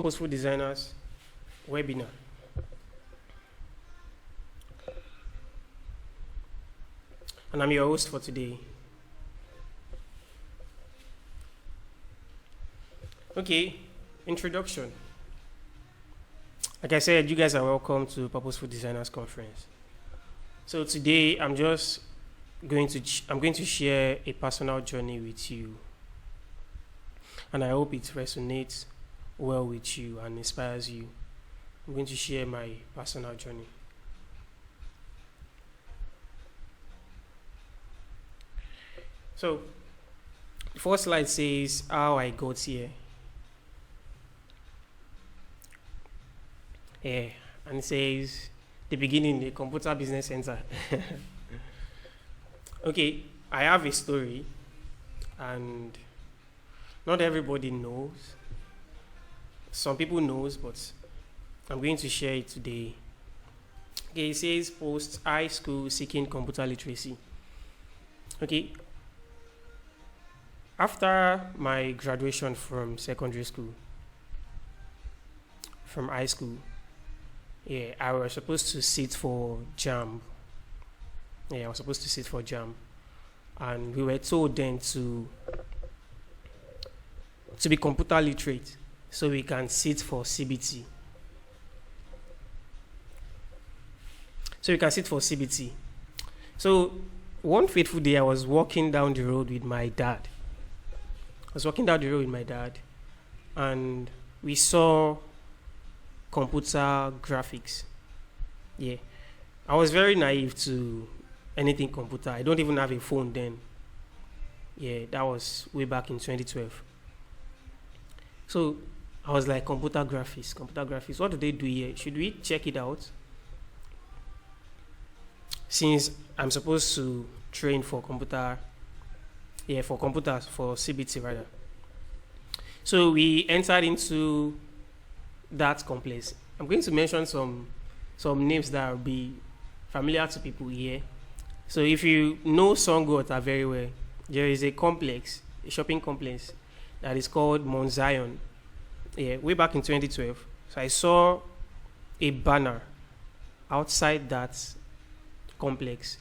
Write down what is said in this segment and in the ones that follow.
Purposeful Designers webinar. And I'm your host for today. Okay, introduction. Like I said, you guys are welcome to Purposeful Designers Conference. So today I'm going to share a personal journey with you. And I hope it resonates well with you and inspires you. I'm going to share my personal journey. So, the first slide says how I got here. Yeah, and it says the beginning, the computer business center. Okay, I have a story, and not everybody knows. Some people knows, but I'm going to share it today. Okay, it says post high school seeking computer literacy. Okay, after my graduation from secondary school, from high school, yeah, I was supposed to sit for JAM. Yeah, I was supposed to sit for JAM, and we were told then to be computer literate, so we can sit for CBT. So one fateful day, I was walking down the road with my dad. And we saw computer graphics. Yeah, I was very naive to anything computer. I don't even have a phone then. Yeah, that was way back in 2012. So I was like, computer graphics. What do they do here? Should we check it out? Since I'm supposed to train for computers, for CBT rather. So we entered into that complex. I'm going to mention some names that will be familiar to people here. So if you know Songota very well, there is a shopping complex that is called Mount Zion. Yeah, way back in 2012. So I saw a banner outside that complex,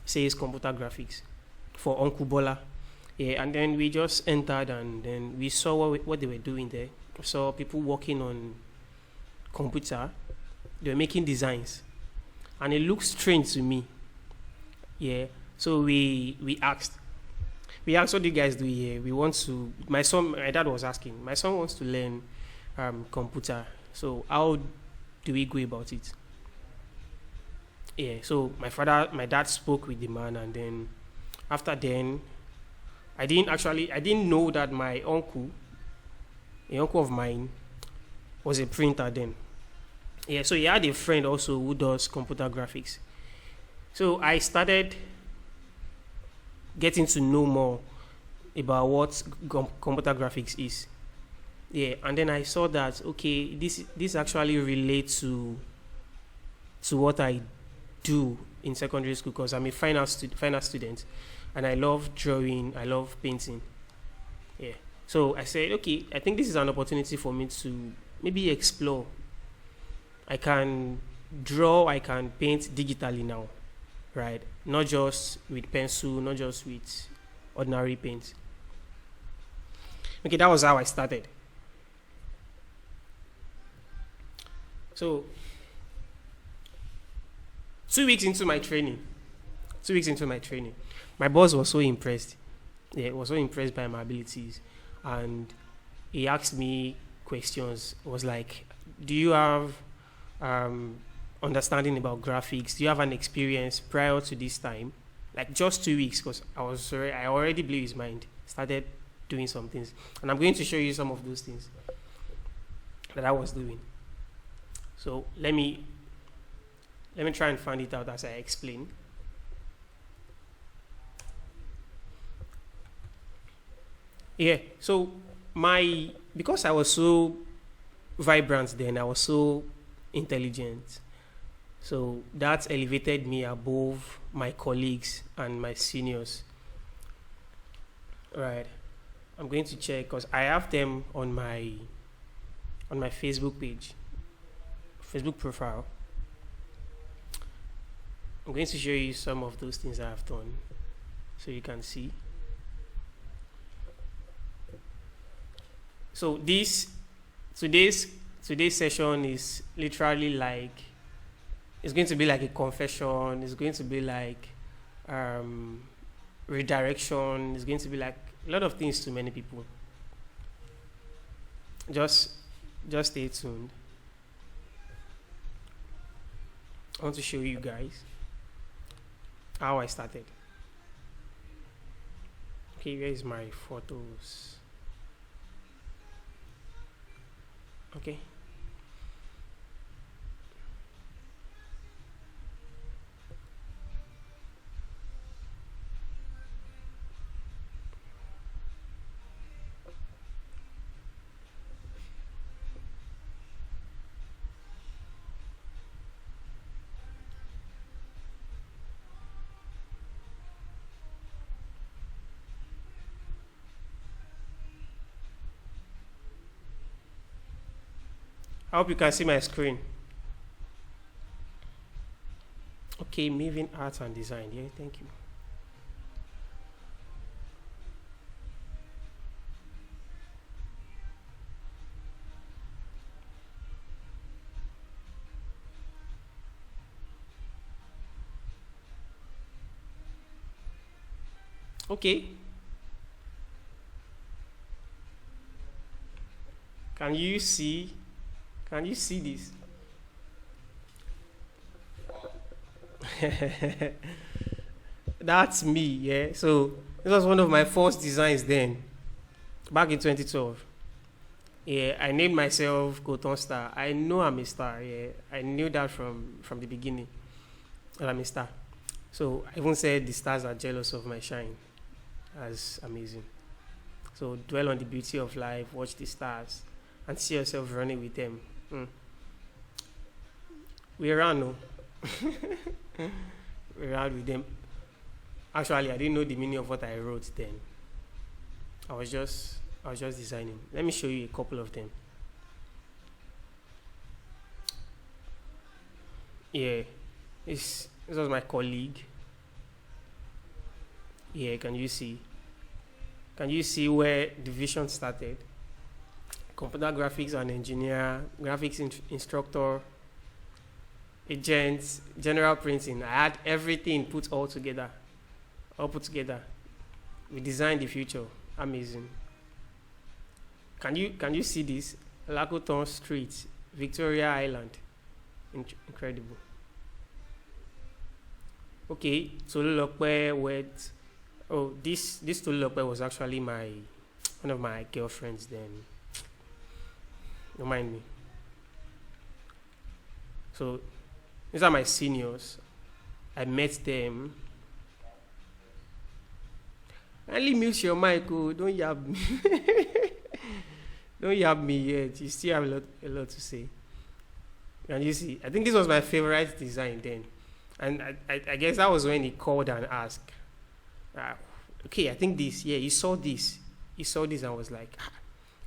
says computer graphics for Uncle Bola. Yeah, and then we just entered and then we saw what they were doing there. We saw people working on computer. They were making designs. And it looked strange to me. Yeah. So we asked, what do you guys do here? My dad was asking, my son wants to learn computer. So how do we go about it? Yeah, so my dad spoke with the man, and then after then, I didn't know that my uncle of mine, was a printer then. Yeah, so he had a friend also who does computer graphics. So I started getting to know more about what computer graphics is. Yeah, and then I saw that, okay, this actually relates to what I do in secondary school, because I'm a final student, and I love drawing, I love painting. Yeah, so I said, okay, I think this is an opportunity for me to maybe explore. I can draw, I can paint digitally now, right? Not just with pencil, not just with ordinary paint. Okay, that was how I started. So 2 weeks into my training, my boss was so impressed. Yeah, was so impressed by my abilities, and he asked me questions. It was like, do you have understanding about graphics? Do you have an experience prior to this time? Like just 2 weeks, because I already blew his mind. Started doing some things, and I'm going to show you some of those things that I was doing. So let me try and find it out as I explain. Yeah, so because I was so vibrant then, I was so intelligent, so that elevated me above my colleagues and my seniors. Right. I'm going to check because I have them on my on my Facebook page, Facebook profile. I'm going to show you some of those things I've done so you can see. So today's session is literally like, it's going to be like a confession, it's going to be like redirection, it's going to be like a lot of things to many people. Just stay tuned. I want to show you guys how I started. Okay, where is my photos? Okay. I hope you can see my screen. Okay, Maven Art and Design. Yeah, thank you. Okay. Can you see? Can you see this? That's me, yeah. So this was one of my first designs then, back in 2012. Yeah, I named myself Cotton Star. I know I'm a star. Yeah, I knew that from the beginning that I'm a star. So I even said the stars are jealous of my shine. That's amazing. So dwell on the beauty of life, watch the stars, and see yourself running with them. We ran, no. We ran with them. Actually, I didn't know the meaning of what I wrote then. I was just designing. Let me show you a couple of them. Yeah, this was my colleague. Yeah, can you see? Can you see where the vision started? Computer graphics and engineer, graphics instructor, agents, general printing. I had everything put together. We designed the future. Amazing. Can you see this? Lacoton Street, Victoria Island. Incredible. Okay, Tolulokwe went. Oh, this Tolulokwe was actually one of my girlfriends then. Don't mind me. So these are my seniors. I met them. Only mute your mic, oh, don't yab me. Don't yab me yet. You still have a lot to say. And you see, I think this was my favorite design then. And I guess that was when he called and asked, okay, I think this, yeah, you saw this. And I was like,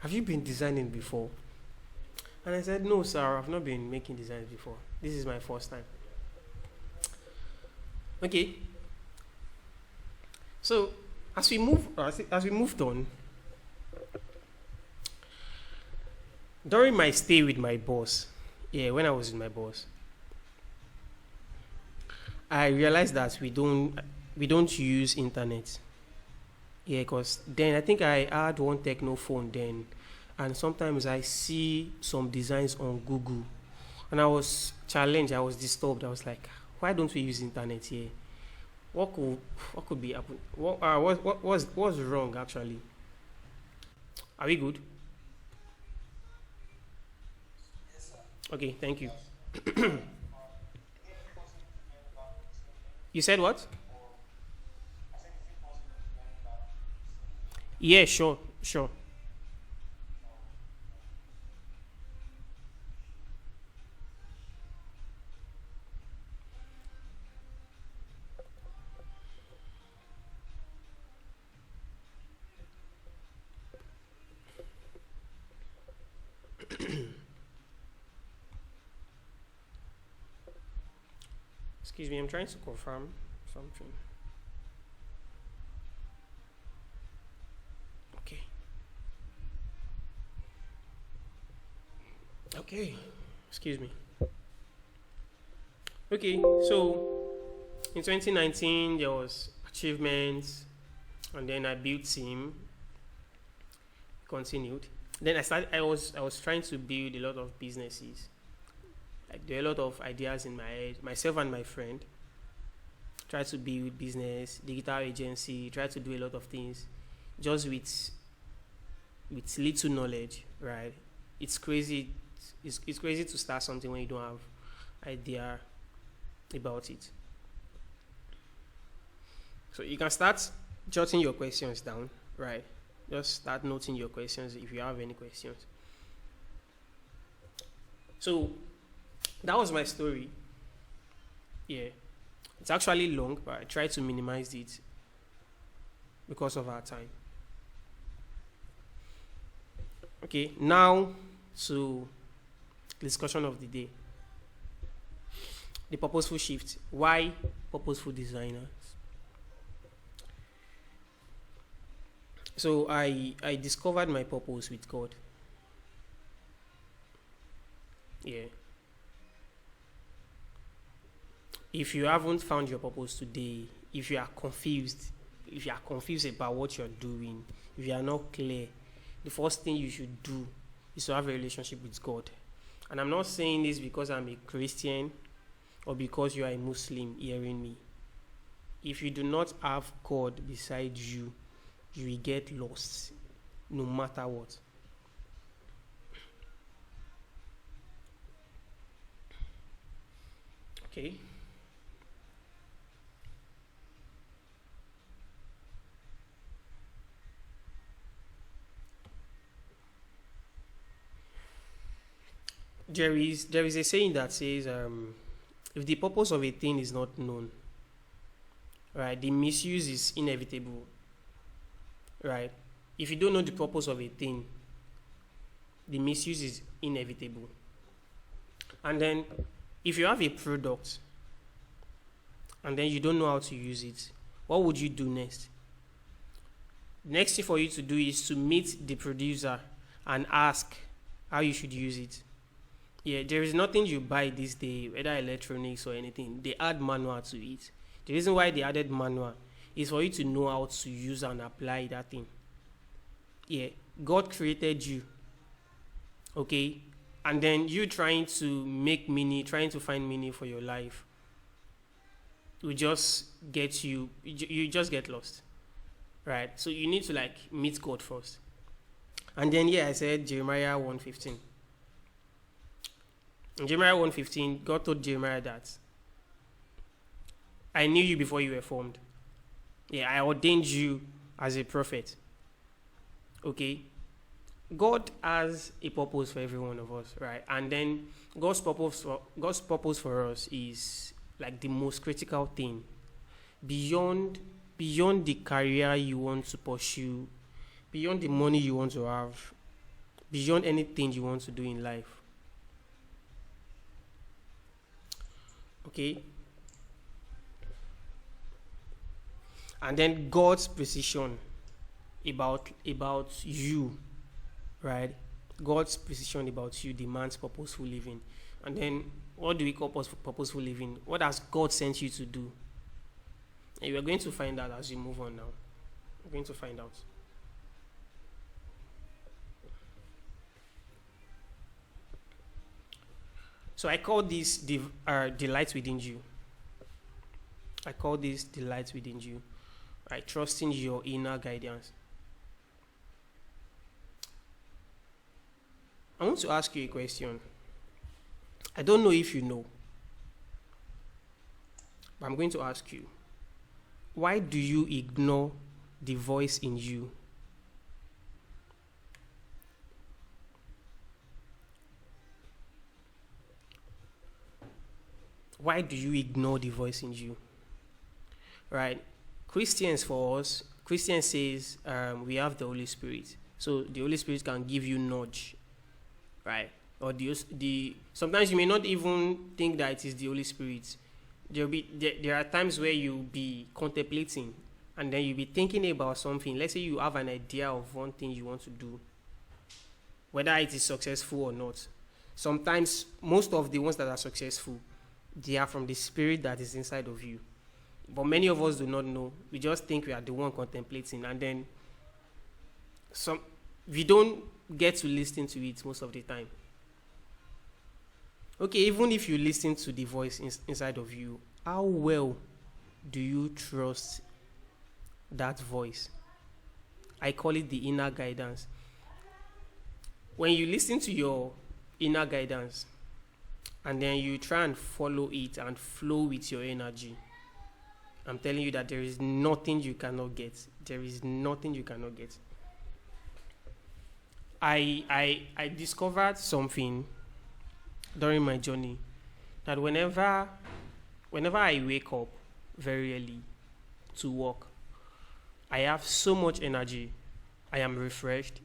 have you been designing before? And I said, no, sir, I've not been making designs before. This is my first time. Okay. So as we moved on, during my stay with my boss, when I was with my boss, I realized that we don't use internet. Yeah, because then I think I had one techno phone then, and sometimes I see some designs on Google, and I was challenged. I was disturbed. I was like, why don't we use internet here? What could be happen? What's wrong actually? Are we good? Okay, thank you. You said what? Yeah, sure. Excuse me, I'm trying to confirm something. Okay. Okay. Excuse me. Okay, so in 2019 there was achievements, and then I built team, continued. Then I was trying to build a lot of businesses. Like there are a lot of ideas in my head. Myself and my friend try to build business, digital agency, try to do a lot of things, just with little knowledge, right? It's crazy. It's crazy to start something when you don't have idea about it. So you can start jotting your questions down, right? Just start noting your questions if you have any questions. So that was my story. Yeah. It's actually long, but I try to minimize it because of our time. Okay, now to discussion of the day. The purposeful shift. Why purposeful designers? So I discovered my purpose with God. Yeah. If you haven't found your purpose today, if you are confused about what you're doing, if you are not clear, the first thing you should do is to have a relationship with God. And I'm not saying this because I'm a Christian or because you are a Muslim hearing me. If you do not have God beside you, you will get lost no matter what. Okay. There is a saying that says, if the purpose of a thing is not known, right, the misuse is inevitable, right? If you don't know the purpose of a thing, the misuse is inevitable. And then, if you have a product and then you don't know how to use it, what would you do next? The next thing for you to do is to meet the producer and ask how you should use it. Yeah, there is nothing you buy this day, whether electronics or anything. They add manual to it. The reason why they added manual is for you to know how to use and apply that thing. Yeah, God created you, okay? And then you trying to make meaning, trying to find meaning for your life will just get you just get lost, right? So you need to like meet God first. And then, yeah, I said Jeremiah 1:15. In Jeremiah 1:15, God told Jeremiah that I knew you before you were formed. Yeah, I ordained you as a prophet. Okay? God has a purpose for every one of us, right? And then God's purpose for us is like the most critical thing. Beyond the career you want to pursue, beyond the money you want to have, beyond anything you want to do in life. Okay? And then God's precision about you, right? God's precision about you demands purposeful living. And then what do we call purposeful living? What has God sent you to do? And we are going to find out as we move on now. We're going to find out. So I call this delight within you. I call this delight within you. Right, trusting your inner guidance. I want to ask you a question. I don't know if you know, but I'm going to ask you. Why do you ignore the voice in you? Why do you ignore the voice in you? Right? Christians says we have the Holy Spirit. So the Holy Spirit can give you nudge, right? Or the sometimes you may not even think that it is the Holy Spirit. There are times where you'll be contemplating, and then you'll be thinking about something. Let's say you have an idea of one thing you want to do, whether it is successful or not. Sometimes most of the ones that are successful, they are from the spirit that is inside of you. But many of us do not know. We just think we are the one contemplating, and then we don't get to listen to it most of the time. Okay, even if you listen to the voice inside of you, how well do you trust that voice? I call it the inner guidance. When you listen to your inner guidance and then you try and follow it and flow with your energy, I'm telling you that there is nothing you cannot get. There is nothing you cannot get. I discovered something during my journey, that whenever I wake up very early to work, I have so much energy. I am refreshed.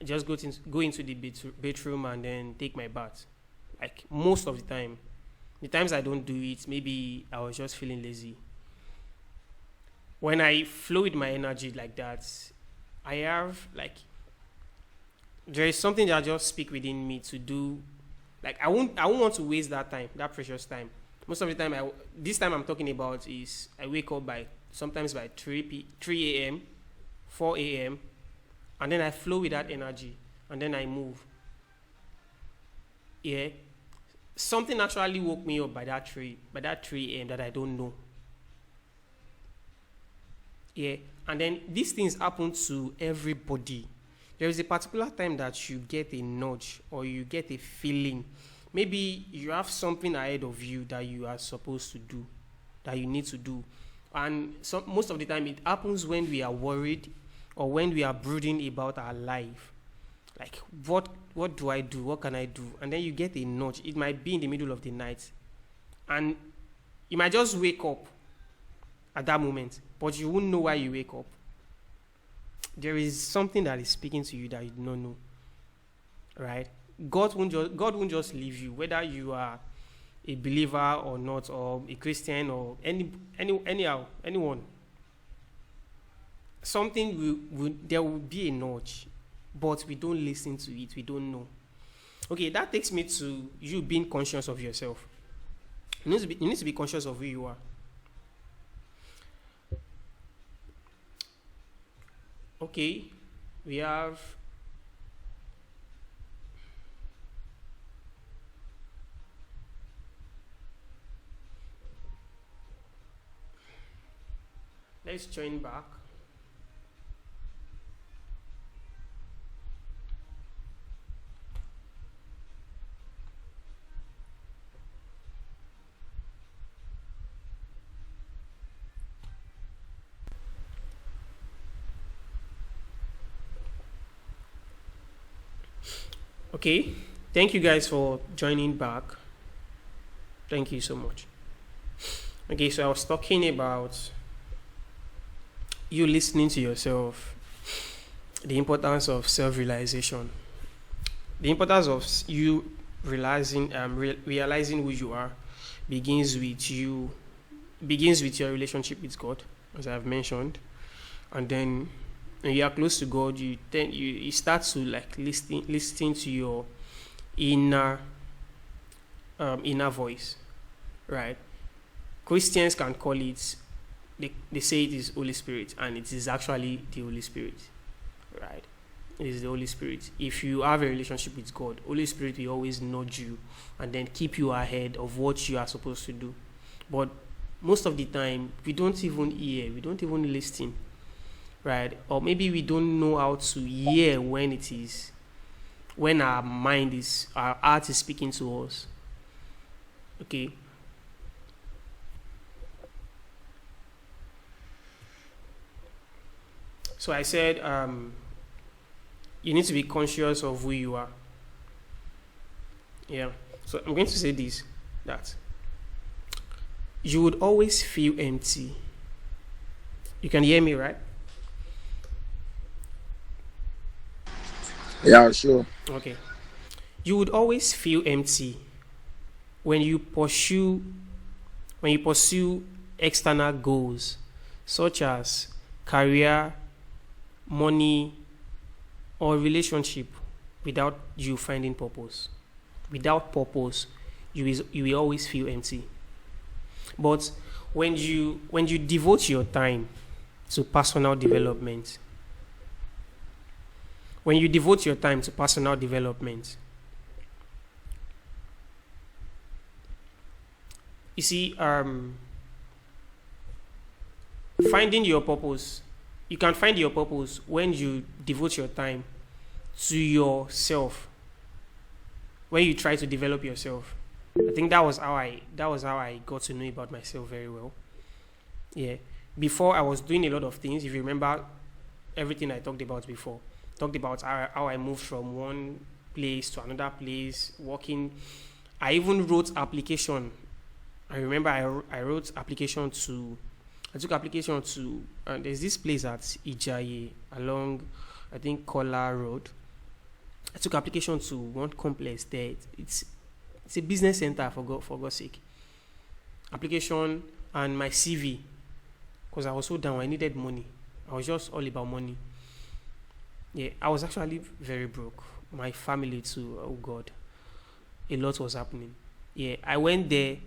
I just go into the bedroom and then take my bath. Like most of the time. The times I don't do it, maybe I was just feeling lazy. When I flow with my energy like that, I have like, there is something that just speak within me to do. Like I won't want to waste that time, that precious time. Most of the time, this time I'm talking about is I wake up sometimes by 3 a.m., 4 a.m., and then I flow with that energy, and then I move. Yeah, something actually woke me up by that 3 a.m. that I don't know. Yeah, and then these things happen to everybody. There is a particular time that you get a nudge or you get a feeling. Maybe you have something ahead of you that you are supposed to do, that you need to do. And most of the time it happens when we are worried or when we are brooding about our life. Like, what do I do? What can I do? And then you get a nudge. It might be in the middle of the night. And you might just wake up at that moment, but you won't know why you wake up. There is something that is speaking to you that you do not know, right? God won't just leave you, whether you are a believer or not, or a Christian or anyone. There will be a nudge, but we don't listen to it. We don't know. Okay, that takes me to you being conscious of yourself. You need to be conscious of who you are. Okay, we have let's join back. Okay, thank you guys for joining back. Thank you so much. Okay, so I was talking about you listening to yourself, the importance of self-realization, the importance of you realizing who you are begins with your relationship with God, as I've mentioned, and then when you are close to God, you start to like listening to your inner voice, right? Christians can call it, they say it is Holy Spirit, and it is actually the Holy Spirit, right? It is the Holy Spirit. If you have a relationship with God, Holy Spirit will always nudge you and then keep you ahead of what you are supposed to do. But most of the time, we don't even hear, we don't even listen, right? Or maybe we don't know how to hear when our heart is speaking to us. Okay. So I said, you need to be conscious of who you are. Yeah. So I'm going to say this, that you would always feel empty. You can hear me, right? Yeah, sure. Okay. You would always feel empty when you pursue when you pursue external goals such as career, money, or relationship without you finding purpose. Without purpose, you will always feel empty. But when you devote your time to personal development, when you devote your time to personal development, you see, finding your purpose, you can find your purpose when you devote your time to yourself, when you try to develop yourself. I think that was how I got to know about myself very well. Yeah. Before I was doing a lot of things. If you remember everything I talked about before, talked about how I moved from one place to another place, working. I even wrote application. I remember I wrote application to. I took application to. There's this place at Ijaye along, I think, Kola Road. I took application to one complex there. It's a business center, for God's sake. Application and my CV, because I was so down. I needed money. I was just all about money. Yeah, I was actually very broke. My family too. Oh God, a lot was happening. Yeah, I went there.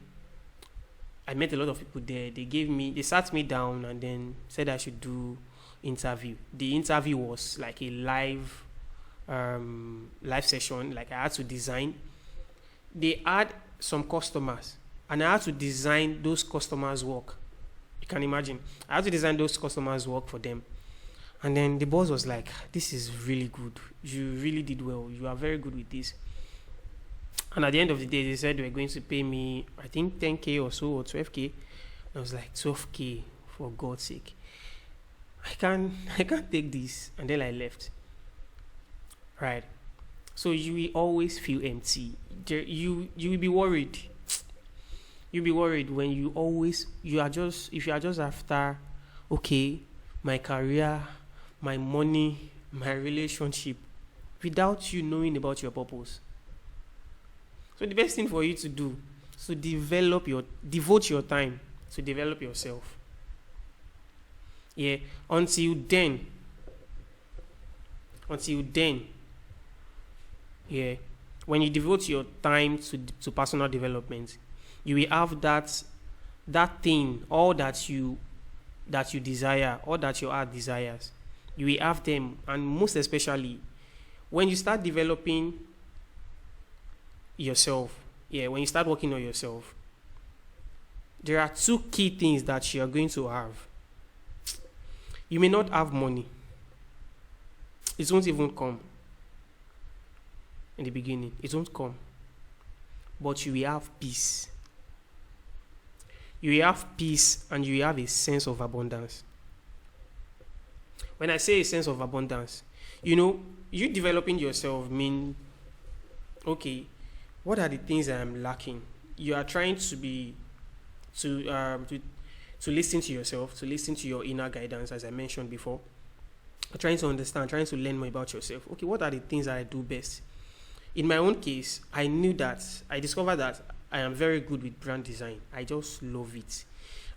I met a lot of people there. They sat me down and then said I should do interview. The interview was like a live session. Like I had to design. They had some customers, and I had to design those customers' work. You can imagine. I had to design those customers' work for them. And then the boss was like, "This is really good. You really did well. You are very good with this." And at the end of the day, they said they were going to pay me, I think, 10K or so, or 12K. I was like, 12K, for God's sake. I can't take this. And then I left. Right. So you will always feel empty. You will be worried. You'll be worried when if you are just after, okay, my career, my money, my relationship, without you knowing about your purpose. So the best thing for you to do is to devote your time to develop yourself. Yeah. Until then, yeah, when you devote your time to personal development, you will have that thing, all that you desire, all that your heart desires. You will have them, and most especially when you start developing yourself, when you start working on yourself, there are two key things that you are going to have. You may not have money. It won't even come in the beginning. It won't come. But you will have peace. You will have peace, and you will have a sense of abundance. When I say a sense of abundance, you developing yourself mean, okay, what are the things I am lacking? You are trying to listen to yourself, to listen to your inner guidance, as I mentioned before. Trying to understand, trying to learn more about yourself. Okay, what are the things that I do best? In my own case, I discovered that I am very good with brand design. I just love it.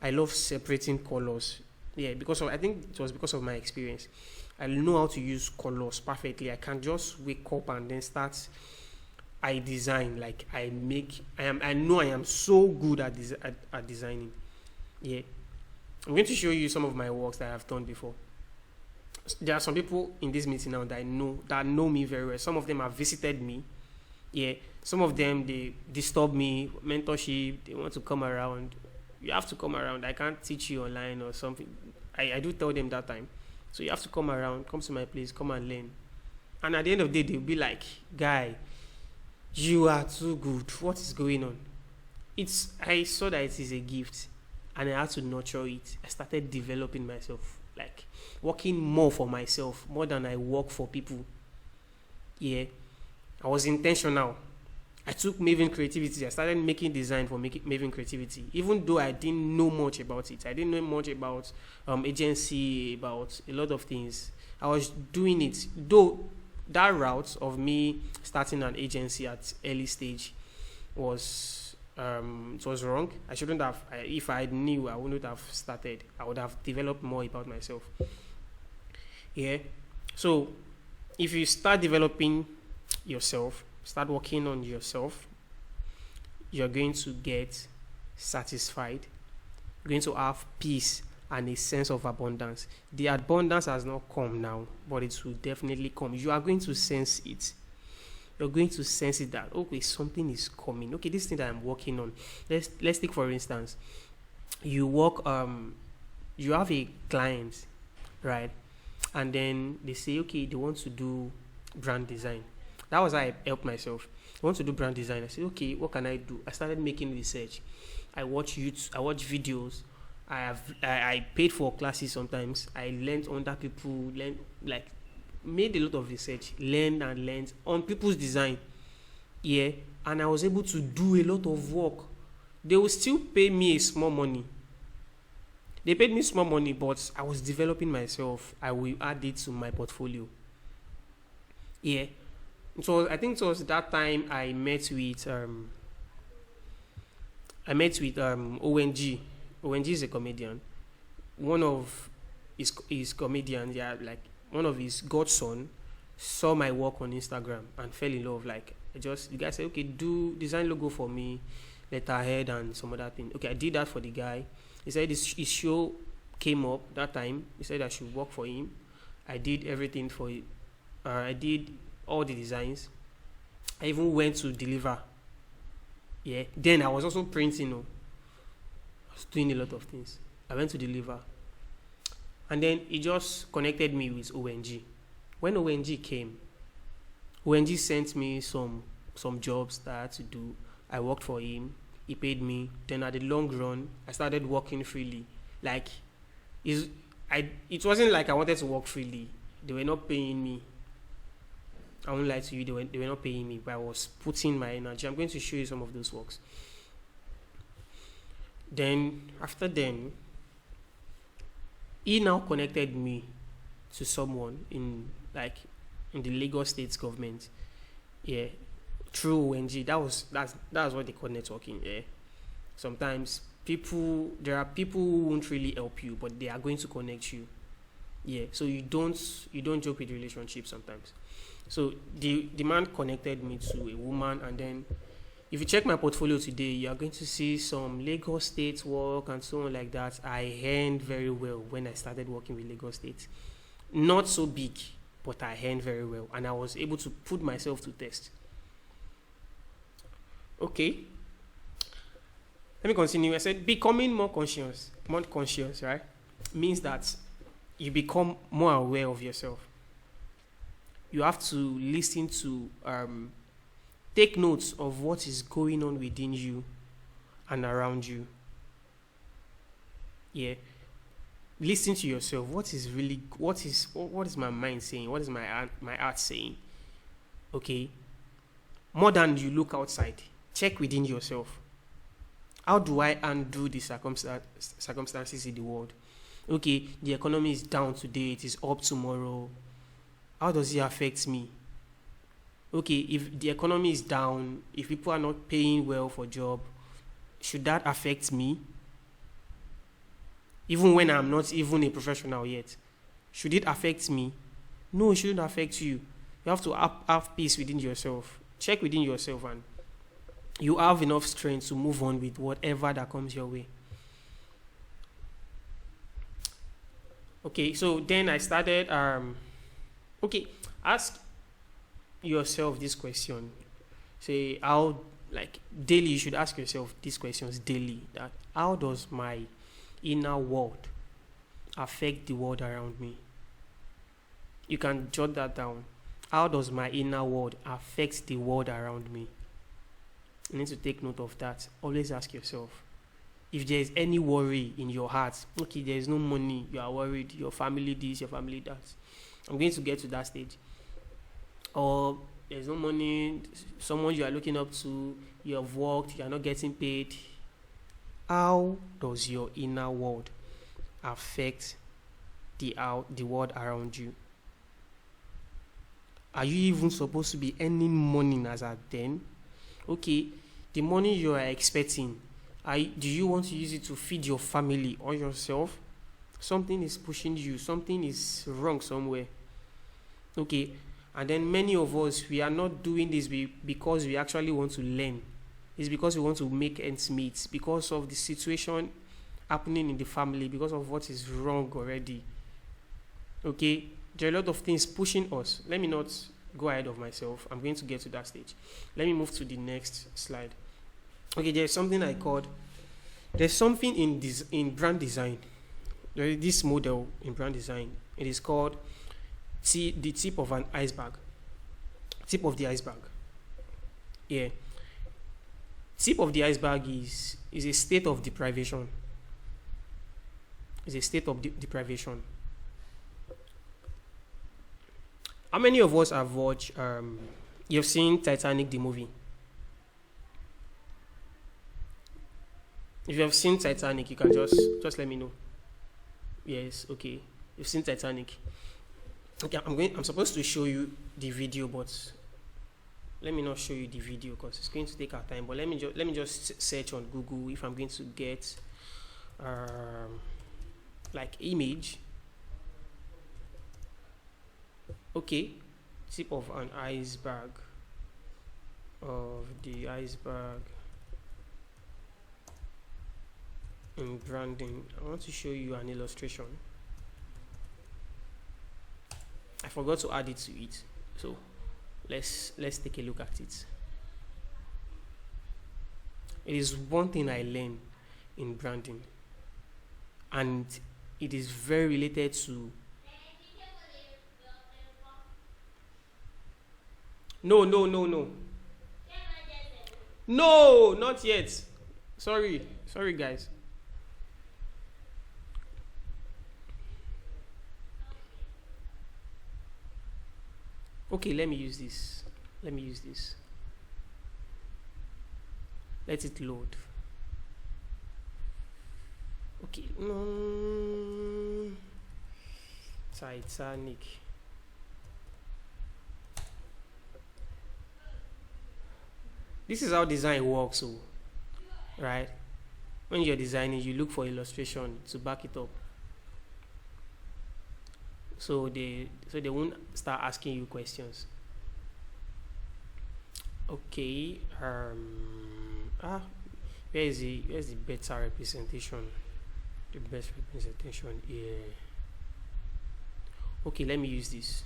I love separating colors. Yeah, I think it was because of my experience. I know how to use colors perfectly. I can just wake up and then start. I design, like I know I am so good at designing. Yeah. I'm going to show you some of my works that I have done before. There are some people in this meeting now that know me very well. Some of them have visited me. Yeah. Some of them, they disturb me, mentorship, they want to come around. You have to come around. I can't teach you online or something. I do tell them that time. So you have to come around, come to my place, come and learn. And at the end of the day, they'll be like, guy, you are too good. What is going on? I saw that it is a gift, and I had to nurture it. I started developing myself, like working more for myself, more than I work for people. Yeah. I was intentional. I took Maven Creativity. I started making design for Maven Creativity, even though I didn't know much about it. I didn't know much about agency, about a lot of things. I was doing it, though that route of me starting an agency at early stage was It was wrong. I shouldn't have. If I knew, I wouldn't have started. I would have developed more about myself. Yeah. So if you start developing yourself, start working on yourself, you're going to get satisfied. You're going to have peace and a sense of abundance. The abundance has not come now, but it will definitely come. You are going to sense it. You're going to sense it that, okay, something is coming. Okay, this thing that I'm working on. Let's take for instance, you you have a client, right? And then they say, okay, they want to do brand design. That was how I helped myself. I want to do brand design. I said, okay, what can I do? I started making research. I watch YouTube, I watch videos. I paid for classes sometimes. I learned under people, made a lot of research, learned on people's design. Yeah. And I was able to do a lot of work. They will still pay me a small money. They paid me small money, but I was developing myself. I will add it to my portfolio. Yeah. So I think it was that time I met with ONG. ONG is a comedian. One of his comedians, yeah, like one of his godson saw my work on Instagram and fell in love. Like the guy said, okay, do design logo for me, letterhead and some other thing. Okay, I did that for the guy. He said his show came up that time. He said I should work for him. I did everything for it. I did all the designs. I even went to deliver. Yeah. Then I was also printing. I was doing a lot of things. I went to deliver. And then he just connected me with ONG. When ONG came, ONG sent me some jobs that I had to do. I worked for him. He paid me. Then at the long run, I started working freely. Like, it wasn't like I wanted to work freely. They were not paying me. I won't lie to you, they were not paying me, but I was putting my energy. I'm going to show you some of those works. Then, after then, he now connected me to someone in the Lagos State government. Yeah. Through ONG. That's what they call networking. Yeah. Sometimes there are people who won't really help you, but they are going to connect you. Yeah. So you don't joke with relationships sometimes. So the man connected me to a woman, and then if you check my portfolio today, you are going to see some Lagos State work and so on like that. I earned very well when I started working with Lagos State. Not so big, but I earned very well, and I was able to put myself to test. Okay. Let me continue. I said becoming more conscious, right? Means that you become more aware of yourself. You have to listen to, take notes of what is going on within you and around you. Yeah. Listen to yourself. What is my mind saying? What is my heart saying? Okay. More than you look outside, check within yourself. How do I undo the circumstances in the world? Okay, the economy is down today, it is up tomorrow. How does it affect me? Okay, if the economy is down, if people are not paying well for job, should that affect me? Even when I'm not even a professional yet. Should it affect me? No, it shouldn't affect you. You have to have peace within yourself. Check within yourself, and you have enough strength to move on with whatever that comes your way. Okay, so then I started, ask yourself this question. Say, daily, you should ask yourself these questions daily. That how does my inner world affect the world around me? You can jot that down. How does my inner world affect the world around me? You need to take note of that. Always ask yourself. If there is any worry in your heart, okay, there is no money, you are worried, your family this, your family that. I'm going to get to that stage. Or there's no money, someone you are looking up to, you have worked, you are not getting paid. How does your inner world affect the world around you? Are you even supposed to be earning money as at then? Okay, the money you are expecting, do you want to use it to feed your family or yourself? Something is pushing you. Something is wrong somewhere. Okay. And then many of us, we are not doing this because we actually want to learn. It's because we want to make ends meet, because of the situation happening in the family, because of what is wrong already. Okay. There are a lot of things pushing us. Let me not go ahead of myself. I'm going to get to that stage. Let me move to the next slide. Okay, there's something there's something in brand design. There is this model in brand design. It is called the tip of an iceberg. Tip of the iceberg. Yeah. Tip of the iceberg is a state of deprivation. It's a state of deprivation. How many of us have watched, you've seen Titanic, the movie? If you have seen Titanic, you can just let me know. Yes, okay. You've seen Titanic. Okay, I'm supposed to show you the video, but let me not show you the video because it's going to take our time. But let me just search on Google if I'm going to get like image. Okay, tip of an iceberg. Of the iceberg in branding. I want to show you an illustration. I forgot to add it to it, so let's take a look at it. It is one thing I learned in branding, and it is very related to no, not yet. Sorry guys. Okay, let me use this. Let it load. Okay. Titanic. This is how design works, so right? When you're designing, you look for illustration to back it up. So they won't start asking you questions. Okay. Where's the better representation? The best representation here. Okay, let me use this.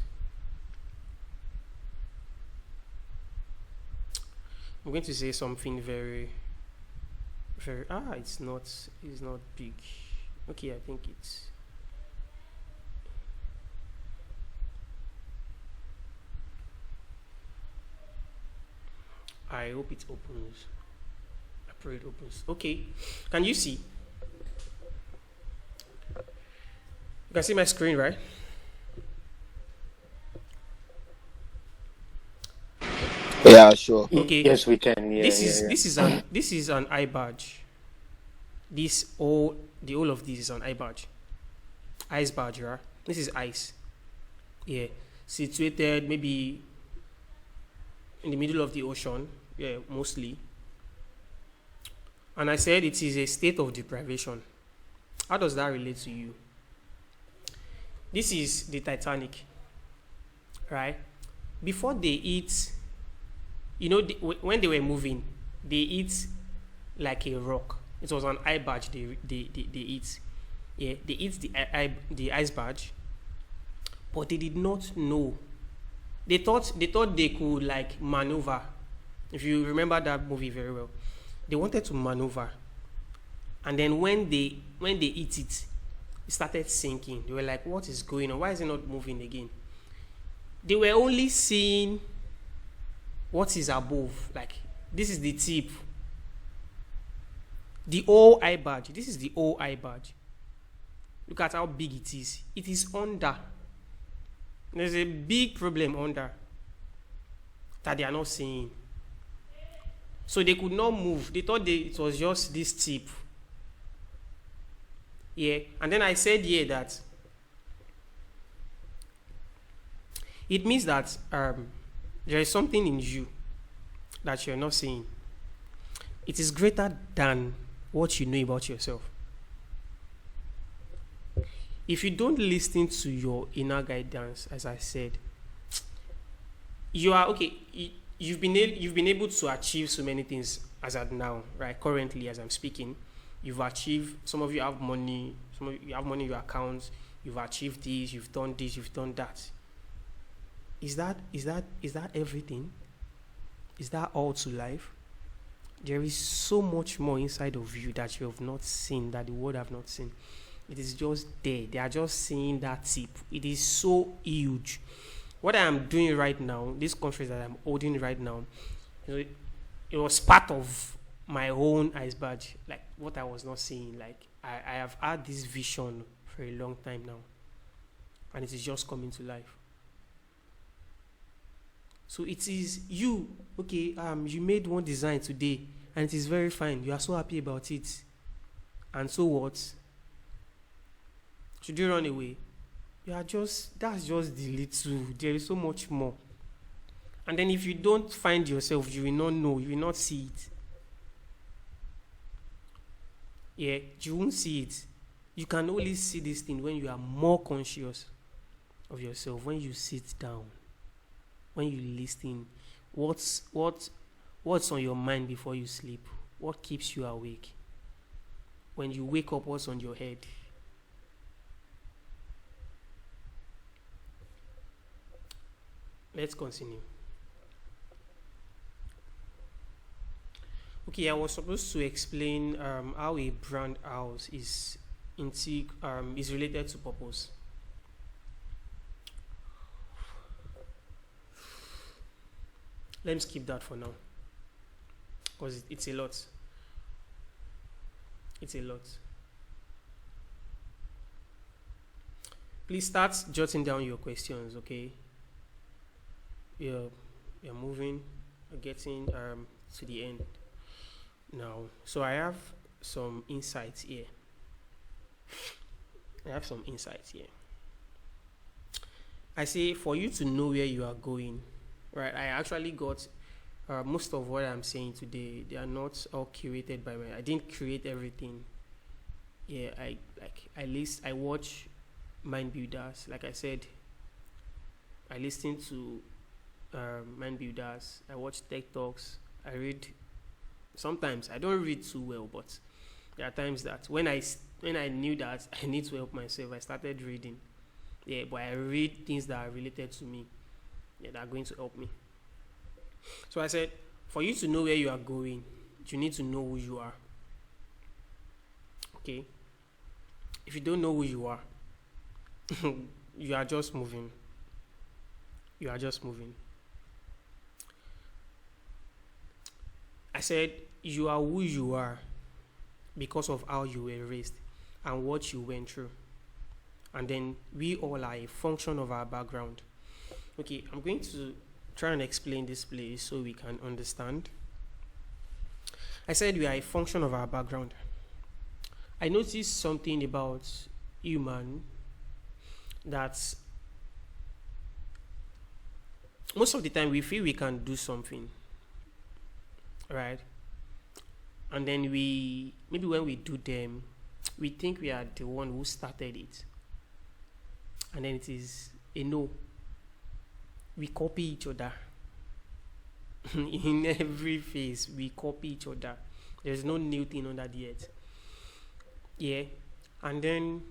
I'm going to say something very it's not big. Okay, I think it's I hope it opens. I pray it opens. Okay. Can you see? You can see my screen, right? Yeah, sure. Okay. Yes, we can. Yeah, this is an eye badge. All of this is an eye badge. Ice badge, right? This is ice. Yeah. Situated maybe in the middle of the ocean. Yeah, mostly. And I said it is a state of deprivation. How does that relate to you? This is the Titanic, right? Before they eat, when they were moving, they eat like a rock. It was an eye badge they eat. Yeah, they eat the ice badge, but they did not know. They thought they could like maneuver. If you remember that movie very well, they wanted to maneuver, and then when they eat it, it started sinking. They were like, "What is going on? Why is it not moving again?" They were only seeing what is above. Like, this is the tip. The whole eye badge. This is the whole eye badge. Look at how big it is. It is under. There's a big problem under that they are not seeing. So they could not move. They thought it was just this tip. Yeah. And then I said here that it means that there is something in you that you're not seeing. It is greater than what you know about yourself. If you don't listen to your inner guidance, as I said, you are okay. You've been able to achieve so many things as at now, right? Currently, as I'm speaking, you've achieved. Some of you have money. Some of you have money in your accounts. You've achieved this. You've done this. You've done that. Is that everything? Is that all to life? There is so much more inside of you that you have not seen, that the world have not seen. It is just there. They are just seeing that tip. It is so huge. What I am doing right now, this conference that I'm holding right now, it was part of my own iceberg, like what I was not seeing. Like I have had this vision for a long time now, and it is just coming to life. So it is you, okay, you made one design today and it is very fine. You are so happy about it. And so what? Should you run away? That's just the little. There is so much more. And then if you don't find yourself, you will not know, you will not see it. Yeah, you won't see it. You can only see this thing when you are more conscious of yourself, when you sit down, when you listen. What's on your mind before you sleep? What keeps you awake? When you wake up, what's on your head? Let's continue. Okay, I was supposed to explain how a brand house is related to purpose. Let me skip that for now, because it's a lot. It's a lot. Please start jotting down your questions, okay? You're moving, getting to the end now. So I have some insights here. I say, for you to know where you are going, right? I actually got most of what I'm saying today. They are not all curated by me. I didn't create everything. Yeah, I watch mind builders. Like I said, I listen to mind builders. I watch tech talks. I read. Sometimes I don't read too well, but there are times that when I knew that I need to help myself, I started reading. Yeah, but I read things that are related to me. Yeah, that are going to help me. So I said, for you to know where you are going, you need to know who you are. Okay? If you don't know who you are, you are just moving. I said, you are who you are because of how you were raised and what you went through. And then we all are a function of our background. Okay, I'm going to try and explain this place so we can understand. I said we are a function of our background. I noticed something about human that most of the time we feel we can do something, right? And then maybe when we do them, we think we are the one who started it. And then it is a no. We copy each other. In every phase, we copy each other. There's no new thing under the earth. Yeah. And then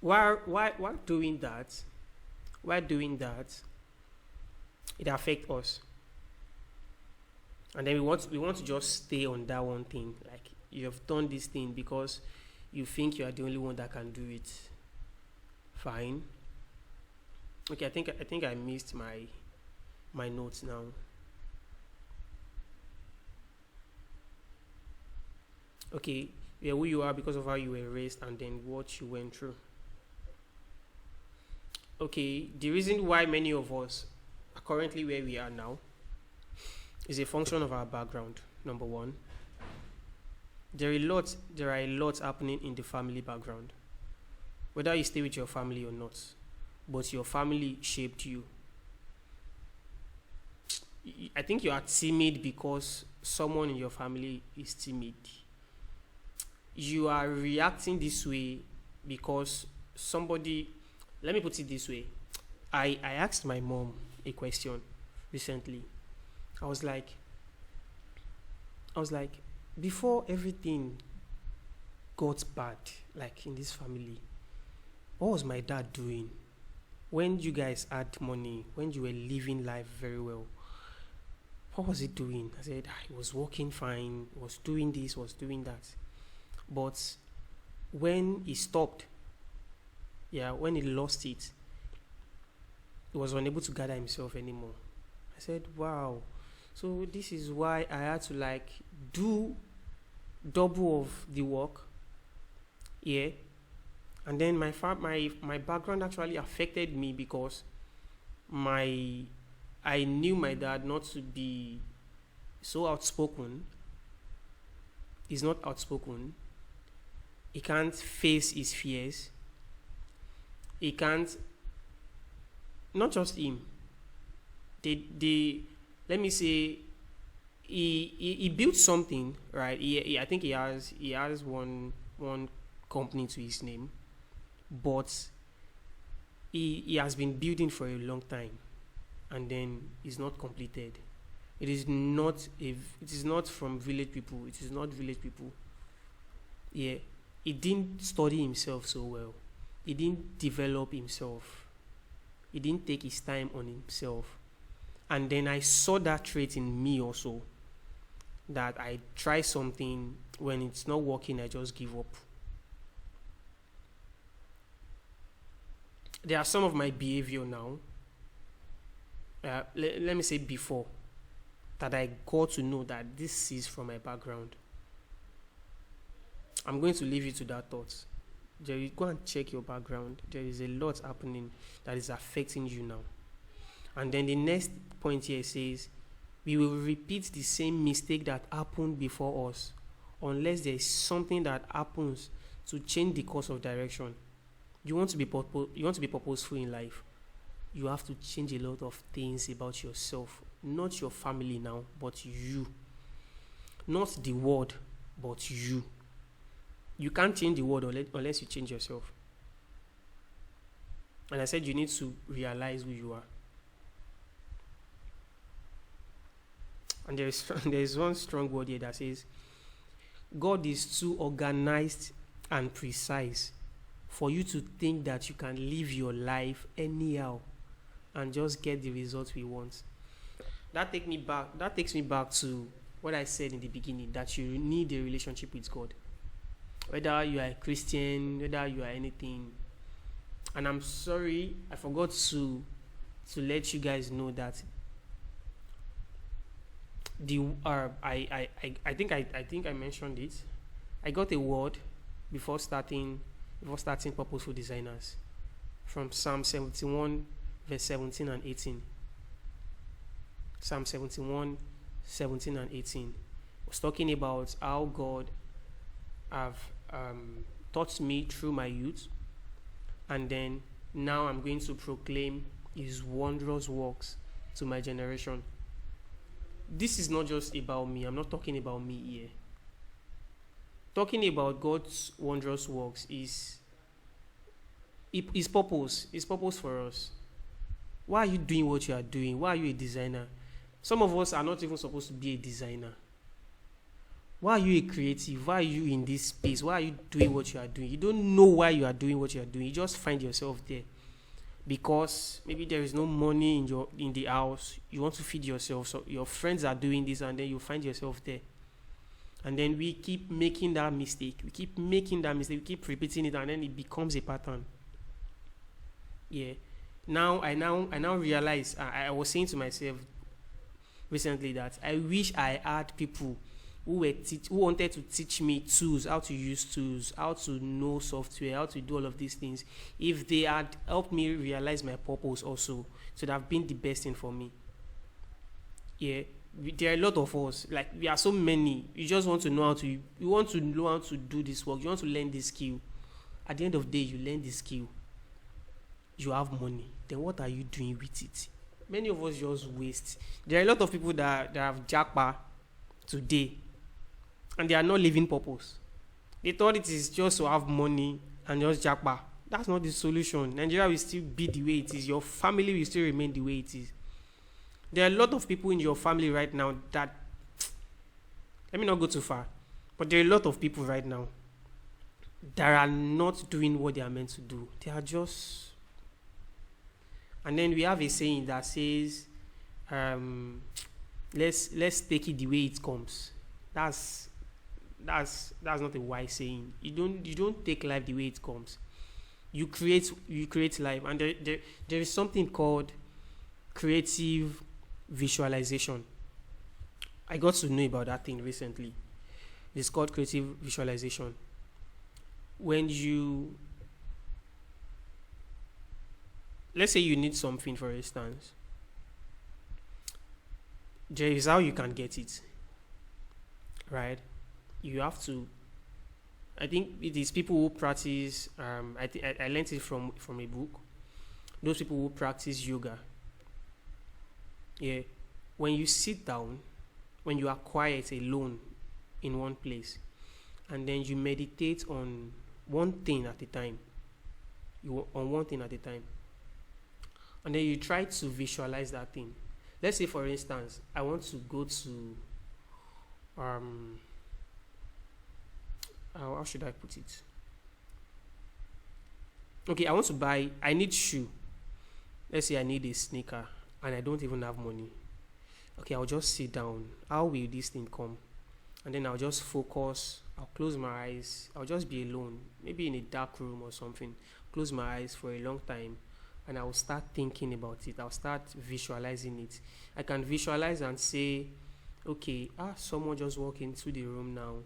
while doing that, it affects us. And then we want to just stay on that one thing. Like, you have done this thing because you think you are the only one that can do it. Fine. Okay, I think I missed my notes now. Okay, yeah, who you are because of how you were raised and then what you went through. Okay, the reason why many of us are currently where we are now is a function of our background. Number one, there are a lot happening in the family background, whether you stay with your family or not, but your family shaped you. I think you are timid because someone in your family is timid. You are reacting this way because somebody, let me put it this way. I asked my mom a question recently. I was like, before everything got bad, like in this family, what was my dad doing? When you guys had money, when you were living life very well, what was he doing? I said, he was working fine, was doing this, was doing that. But when he stopped, when he lost it, he was unable to gather himself anymore. I said, wow. So this is why I had to like do double of the work. Yeah. And then my background actually affected me because I knew my dad not to be so outspoken. He's not outspoken. He can't face his fears. He can't, not just him. Let me say, he built something, right? I think he has one company to his name, but he has been building for a long time, and then it's not completed. It is not from village people. It is not village people. Yeah, he didn't study himself so well. He didn't develop himself. He didn't take his time on himself. And then I saw that trait in me also. That I try something, when it's not working, I just give up. There are some of my behavior now. Let me say before, that I got to know that this is from my background. I'm going to leave you to that thought. Jerry, go and check your background. There is a lot happening that is affecting you now. And then the next point here says, we will repeat the same mistake that happened before us unless there is something that happens to change the course of direction. You want to be purposeful in life. You have to change a lot of things about yourself. Not your family now, but you. Not the world, but you. You can't change the world unless you change yourself. And I said you need to realize who you are. And there is one strong word here that says, God is too organized and precise for you to think that you can live your life anyhow and just get the results we want. That takes me back to what I said in the beginning, that you need a relationship with God. Whether you are a Christian, whether you are anything. And I'm sorry, I forgot to let you guys know that I think I mentioned it. I got a word before starting Purposeful Designers from Psalm 71 verse 17 and 18. Psalm 71 17 and 18 was talking about how God have taught me through my youth, and then now I'm going to proclaim his wondrous works to my generation. This is not just about me. I'm not talking about me here. Talking about God's wondrous works is his purpose. His purpose for us. Why are you doing what you are doing? Why are you a designer? Some of us are not even supposed to be a designer. Why are you a creative? Why are you in this space? Why are you doing what you are doing? You don't know why you are doing what you are doing. You just find yourself there because maybe there is no money in the house. You want to feed yourself, so your friends are doing this, and then you find yourself there. And then we keep making that mistake. We keep repeating it, and then it becomes a pattern. Yeah. Now I realize. I was saying to myself recently that I wish I had people who wanted to teach me tools, how to use tools, how to know software, how to do all of these things. If they had helped me realize my purpose also, it would have been the best thing for me. Yeah, there are a lot of us. Like, we are so many. You just want to know how to. You want to know how to do this work. You want to learn this skill. At the end of the day, you learn this skill. You have money. Then what are you doing with it? many of us just waste. There are a lot of people that have japa today and they are not living purpose. They thought it is just to have money and just japa. That's not the solution. Nigeria will still be the way it is. Your family will still remain the way it is. There are a lot of people in your family right now that, let me not go too far, but there are a lot of people right now that are not doing what they are meant to do. They are just. And then we have a saying that says, let's take it the way it comes. That's not a wise saying. You don't take life the way it comes. You create life, and there is something called creative visualization. I got to know about that thing recently. It's called creative visualization. When you, let's say you need something, for instance, there is how you can get it, right? You have to, I think it is people who practice, I learned it from a book. Those people who practice yoga. Yeah. When you sit down, when you are quiet alone in one place, and then you meditate on one thing at a time. And then you try to visualize that thing. Let's say, for instance, I want to go to, how should I put it? Okay, I need shoe. Let's say I need a sneaker and I don't even have money. Okay, I'll just sit down. How will this thing come? And then I'll just focus. I'll close my eyes. I'll just be alone, maybe in a dark room or something. Close my eyes for a long time, and I'll start thinking about it. I'll start visualizing it. I can visualize and say, okay, someone just walked into the room now,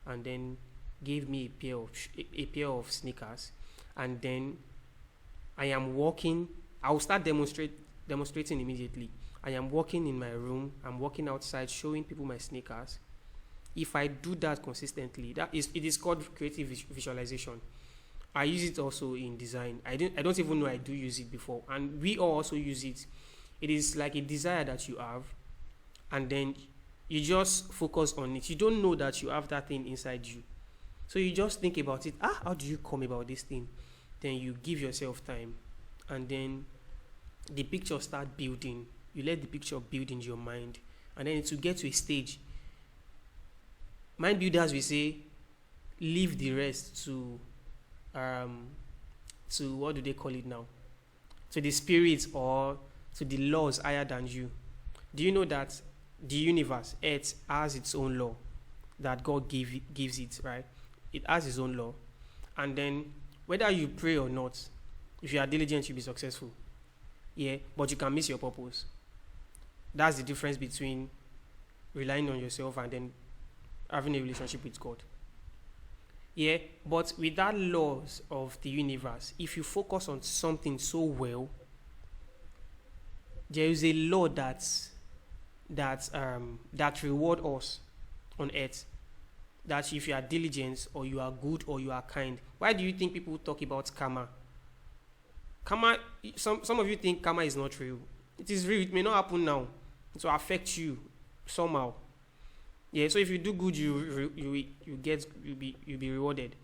and then gave me a pair of sneakers, and then I am walking. I'll start demonstrating immediately. I am walking in my room. I'm walking outside, showing people my sneakers. If I do that consistently, it is called creative visualization. I use it also in design. I don't even know I do use it before, and we all also use it. It is like a desire that you have, and then you just focus on it. You don't know that you have that thing inside you, so you just think about it. How do you come about this thing? Then you give yourself time, and then the picture start building. You let the picture build in your mind, and then it will get to a stage. Mind builders will say, leave the rest to what do they call it now? To the spirits or to the laws higher than you. Do you know that the universe, Earth, has its own law that God gives it, right? It has its own law. And then whether you pray or not, if you are diligent, you'll be successful. Yeah, but you can miss your purpose. That's the difference between relying on yourself and then having a relationship with God. Yeah, but with that laws of the universe, if you focus on something so well, there is a law that reward us on earth. That if you are diligent or you are good or you are kind. Why do you think people talk about karma? Karma, some of you think karma is not real. It is real. It may not happen now. It will affect you somehow. Yeah, so if you do good, you'll be rewarded.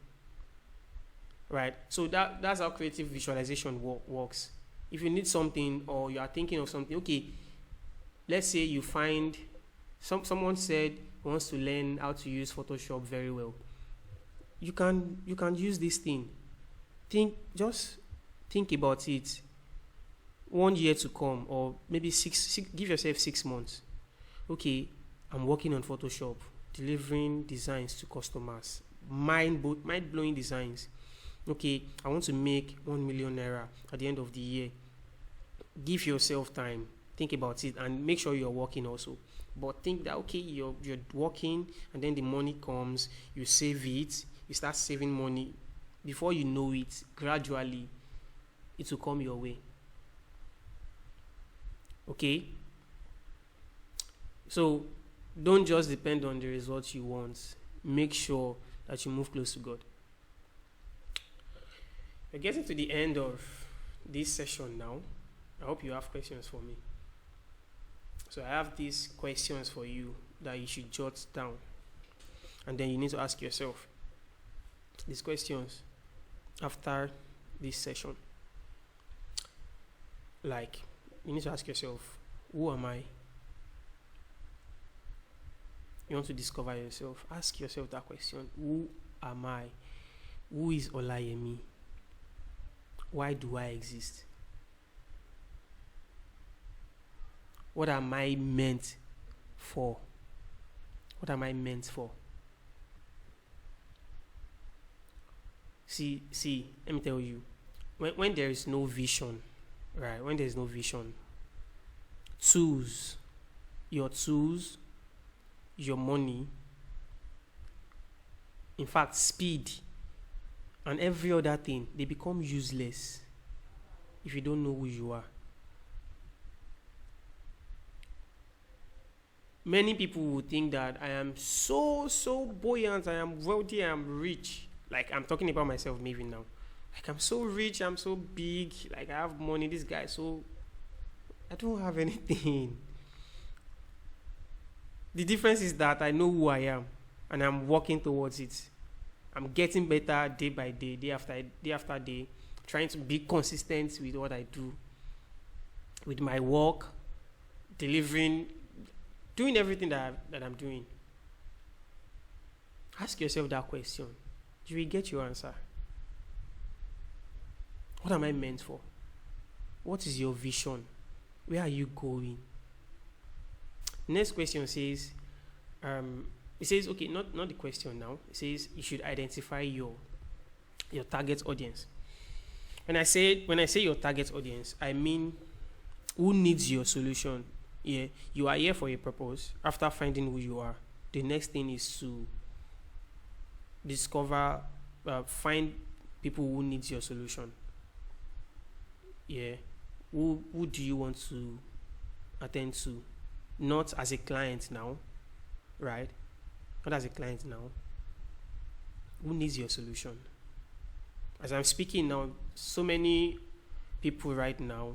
Right? So that's how creative visualization works. If you need something or you are thinking of something, okay, let's say you find someone said wants to learn how to use Photoshop very well. You can use this thing. Just think about it. 1 year to come, or maybe six give yourself 6 months. Okay, I'm working on Photoshop, delivering designs to customers, mind-blowing designs. Okay, I want to make 1 million naira at the end of the year. Give yourself time, think about it, and make sure you're working also. But think that, okay, you're working, and then the money comes, you save it, you start saving money. Before you know it, gradually, it will come your way. Okay? So, don't just depend on the results you want. Make sure that you move close to God. We're getting to the end of this session now. I hope you have questions for me. So I have these questions for you that you should jot down, and then you need to ask yourself these questions after this session. Like, you need to ask yourself, who am I? You want to discover yourself. Ask yourself that question. Who am I? Who is Olayemi? Why do I exist? What am I meant for? What am I meant for? See, let me tell you. When there is no vision, right? When there is no vision, your tools, your money, in fact, speed, and every other thing, they become useless if you don't know who you are. Many people will think that I am so buoyant, I am wealthy, I am rich. Like, I'm talking about myself, Maven now. Like, I'm so rich, I'm so big, like, I have money, this guy, so I don't have anything. The difference is that I know who I am, and I'm working towards it. I'm getting better day by day, day after day, trying to be consistent with what I do, with my work, delivering, doing everything that I'm doing. Ask yourself that question. You will get your answer. What am I meant for? What is your vision? Where are you going? Next question says, it says, okay, not the question now. It says you should identify your target audience. When I say your target audience, I mean who needs your solution. Yeah, you are here for a purpose. After finding who you are, the next thing is to find people who needs your solution. Yeah, who do you want to attend to? Not as a client now, right? Not as a client now. Who needs your solution? As I'm speaking now, so many people right now,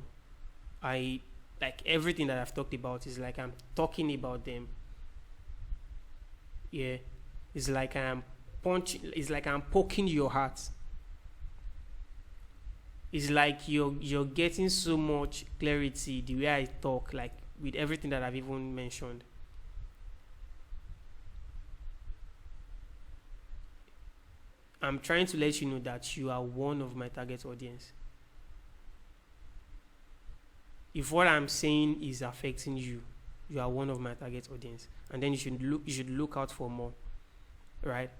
like everything that I've talked about is like I'm talking about them. Yeah, it's like I'm poking your heart. It's like you're getting so much clarity the way I talk, like with everything that I've even mentioned. I'm trying to let you know that you are one of my target audience. If what I'm saying is affecting you, you are one of my target audience, and then you should look out for more, right?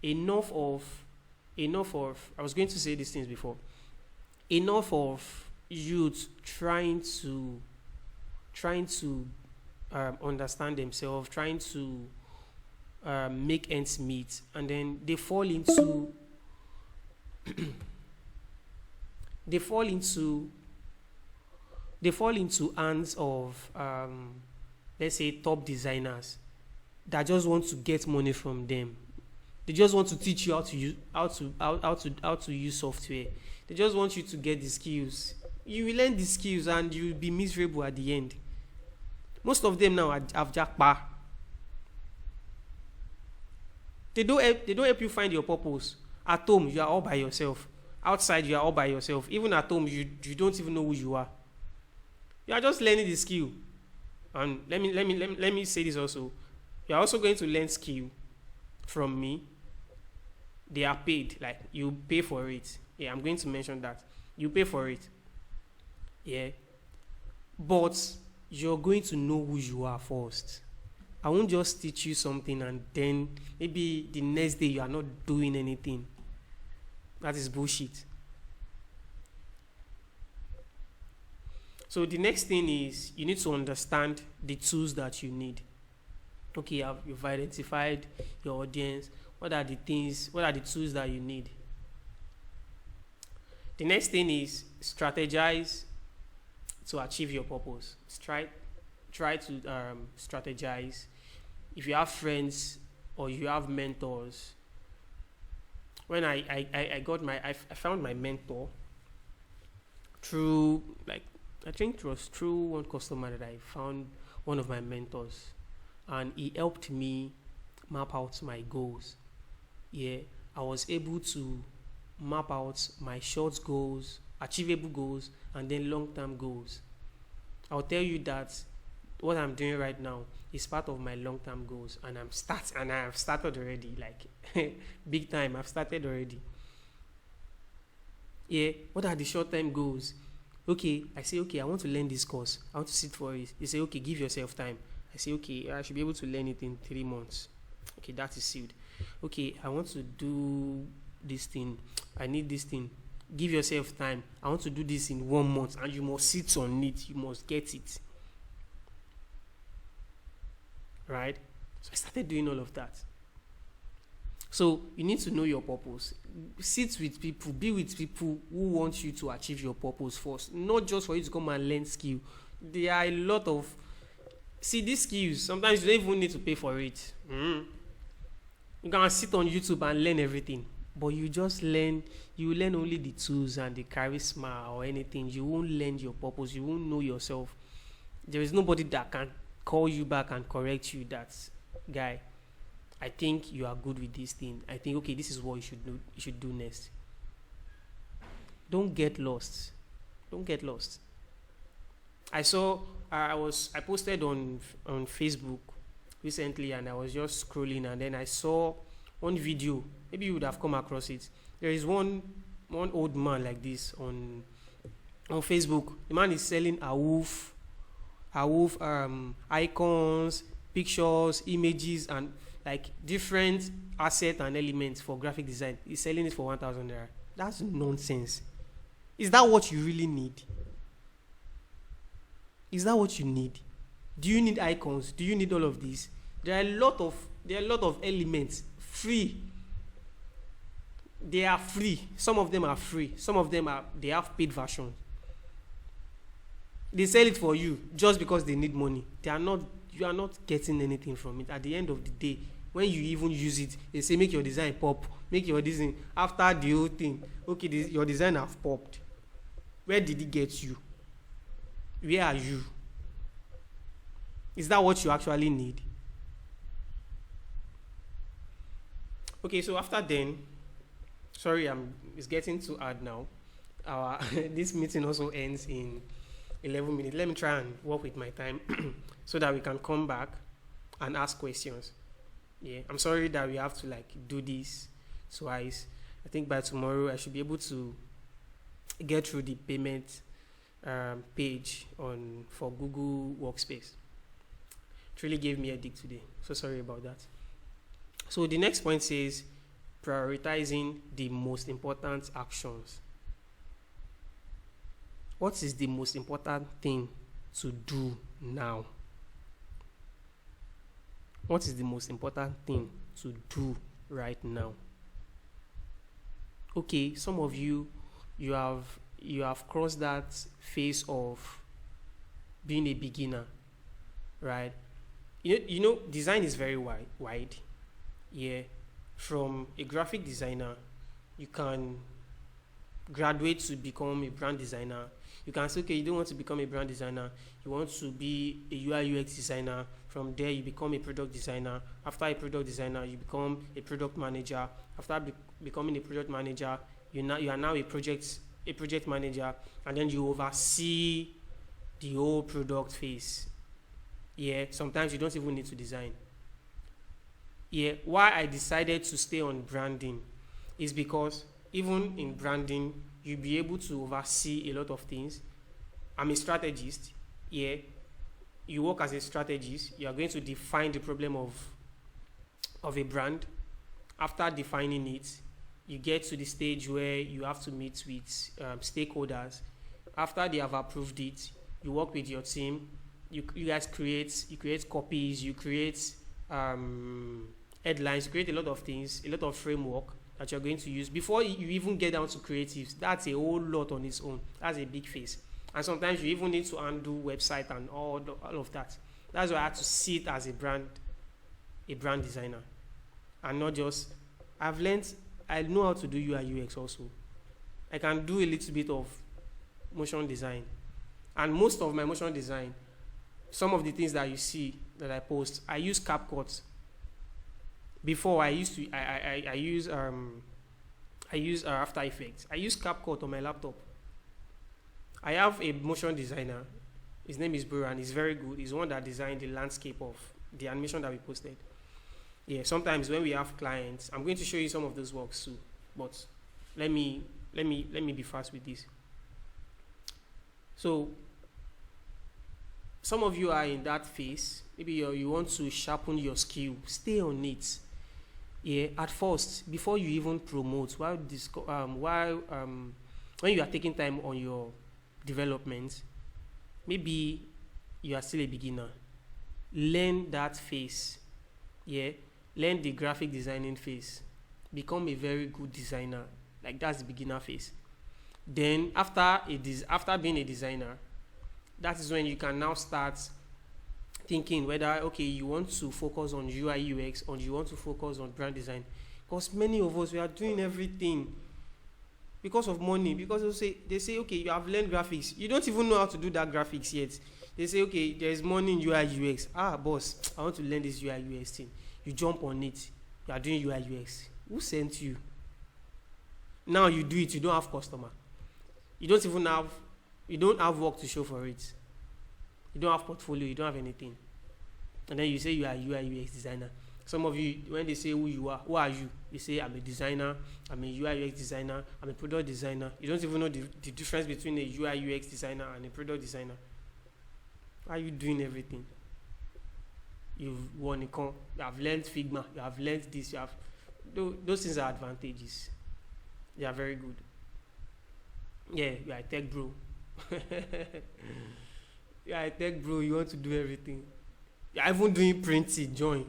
Enough of I was going to say these things before. Enough of youth trying to understand themselves, trying to make ends meet, and then they fall into hands of let's say top designers that just want to get money from them. They just want to teach you how to use software. They just want you to get the skills. You will learn the skills and you will be miserable at the end. Most of them now have jackpot. They don't help you find your purpose. At home, you are all by yourself. Outside, you are all by yourself. Even at home, you don't even know who you are. You are just learning the skill. And let me say this also. You are also going to learn skill from me. They are paid. Like, you pay for it. Yeah, I'm going to mention that. You pay for it. Yeah. But you're going to know who you are first. I won't just teach you something and then maybe the next day you are not doing anything. That is bullshit. So the next thing is you need to understand the tools that you need. Okay, you've identified your audience. What are the tools that you need? The next thing is strategize to achieve your purpose. Try to strategize. If you have friends or you have mentors, when I found my mentor through like I think it was through one customer that I found one of my mentors, and he helped me map out my goals. Yeah, I was able to map out my short goals, achievable goals, and then long term goals. I'll tell you that what I'm doing right now is part of my long term goals, and I have started already, like big time. I've started already. Yeah, what are the short term goals? Okay, I say, okay, I want to learn this course. I want to sit for it. They say, okay, give yourself time. I say, okay, I should be able to learn it in 3 months. Okay, that is sealed. Okay, I want to do this thing. I need this thing. Give yourself time. I want to do this in 1 month, and you must sit on it. You must get it. Right? So I started doing all of that. So you need to know your purpose. Sit with people, be with people who want you to achieve your purpose first, not just for you to come and learn skill. There are a lot of these skills. Sometimes you don't even need to pay for it. You can sit on YouTube and learn everything, but you just learn. You learn only the tools and the charisma or anything. You won't learn your purpose. You won't know yourself. There is nobody that can call you back and correct you. That guy, I think you are good with this thing. I think, okay, this is what you should do. You should do next. Don't get lost. Don't get lost. I posted on Facebook recently, and I was just scrolling, and then I saw one video. Maybe you would have come across it. There is one old man like this on Facebook. The man is selling a wolf icons, pictures, images, and like different assets and elements for graphic design. He's selling it for 1,000 naira. That's nonsense. Is that what you really need? Is that what you need? Do you need icons? Do you need all of these? There are a lot of elements free. They are free. Some of them are free. Some of them they have paid versions. They sell it for you just because they need money. You are not getting anything from it. At the end of the day, when you even use it, they say make your design pop, make your design after the whole thing. Okay, your design have popped. Where did it get you? Where are you? Is that what you actually need? Okay, so after then, sorry, it's getting too hard now. This meeting also ends in 11 minutes. Let me try and work with my time so that we can come back and ask questions. Yeah, I'm sorry that we have to do this twice. I think by tomorrow I should be able to get through the payment page for Google Workspace. It really gave me a dig today. So sorry about that. So the next point says prioritizing the most important actions. What is the most important thing to do now? What is the most important thing to do right now? Okay, some of you have crossed that phase of being a beginner, right? You know, design is very wide. Yeah, from a graphic designer, you can graduate to become a brand designer. You can say, okay, you don't want to become a brand designer. You want to be a UI UX designer. From there, you become a product designer. After a product designer, you become a product manager. After becoming a product manager, you are now a project manager, and then you oversee the whole product phase. Yeah, sometimes you don't even need to design. Yeah, why I decided to stay on branding is because even in branding, you'll be able to oversee a lot of things. I'm a strategist. Yeah, you work as a strategist. You are going to define the problem of a brand. After defining it, you get to the stage where you have to meet with stakeholders. After they have approved it, you work with your team. You guys create copies. You create headlines. You create a lot of things, a lot of framework that you're going to use before you even get down to creatives. That's a whole lot on its own. That's a big phase. And sometimes you even need to undo website and all of that. That's why I had to sit as a brand designer, and not just. I know how to do UI UX also. I can do a little bit of motion design, And most of my motion design, some of the things that you see that I post, I use CapCut. Before I used to, I use After Effects. I use CapCut on my laptop. I have a motion designer. His name is Bro, and he's very good. He's the one that designed the landscape of the animation that we posted. Yeah, sometimes when we have clients, I'm going to show you some of those works too. But let me be fast with this. So some of you are in that phase. Maybe you want to sharpen your skill. Stay on it. Yeah, at first, before you even promote, when you are taking time on your development, maybe you are still a beginner. Learn that phase. Yeah, learn the graphic designing phase. Become a very good designer. Like, that's the beginner phase. Then after being a designer, that is when you can now start thinking whether, okay, you want to focus on UI UX or you want to focus on brand design. Because many of us, we are doing everything because of money. Because they say, okay, you have learned graphics. You don't even know how to do that graphics yet. They say, okay, there's money in UI UX. Boss, I want to learn this UI UX thing. You jump on it. You are doing UI UX. Who sent you? Now you do it. You don't have customer. You don't have work to show for it. You don't have portfolio. You don't have anything. And then you say you are a UI UX designer. Some of you, when they say who you are, who are you? They say, I'm a designer, I'm a UI UX designer, I'm a product designer. You don't even know the difference between a UI UX designer and a product designer. Why are you doing everything? You've won a con, you have learned Figma, you have learned this, you have those things are advantages. They are very good. Yeah, you are a tech bro. You are a tech bro, you want to do everything. You are even doing printing, join.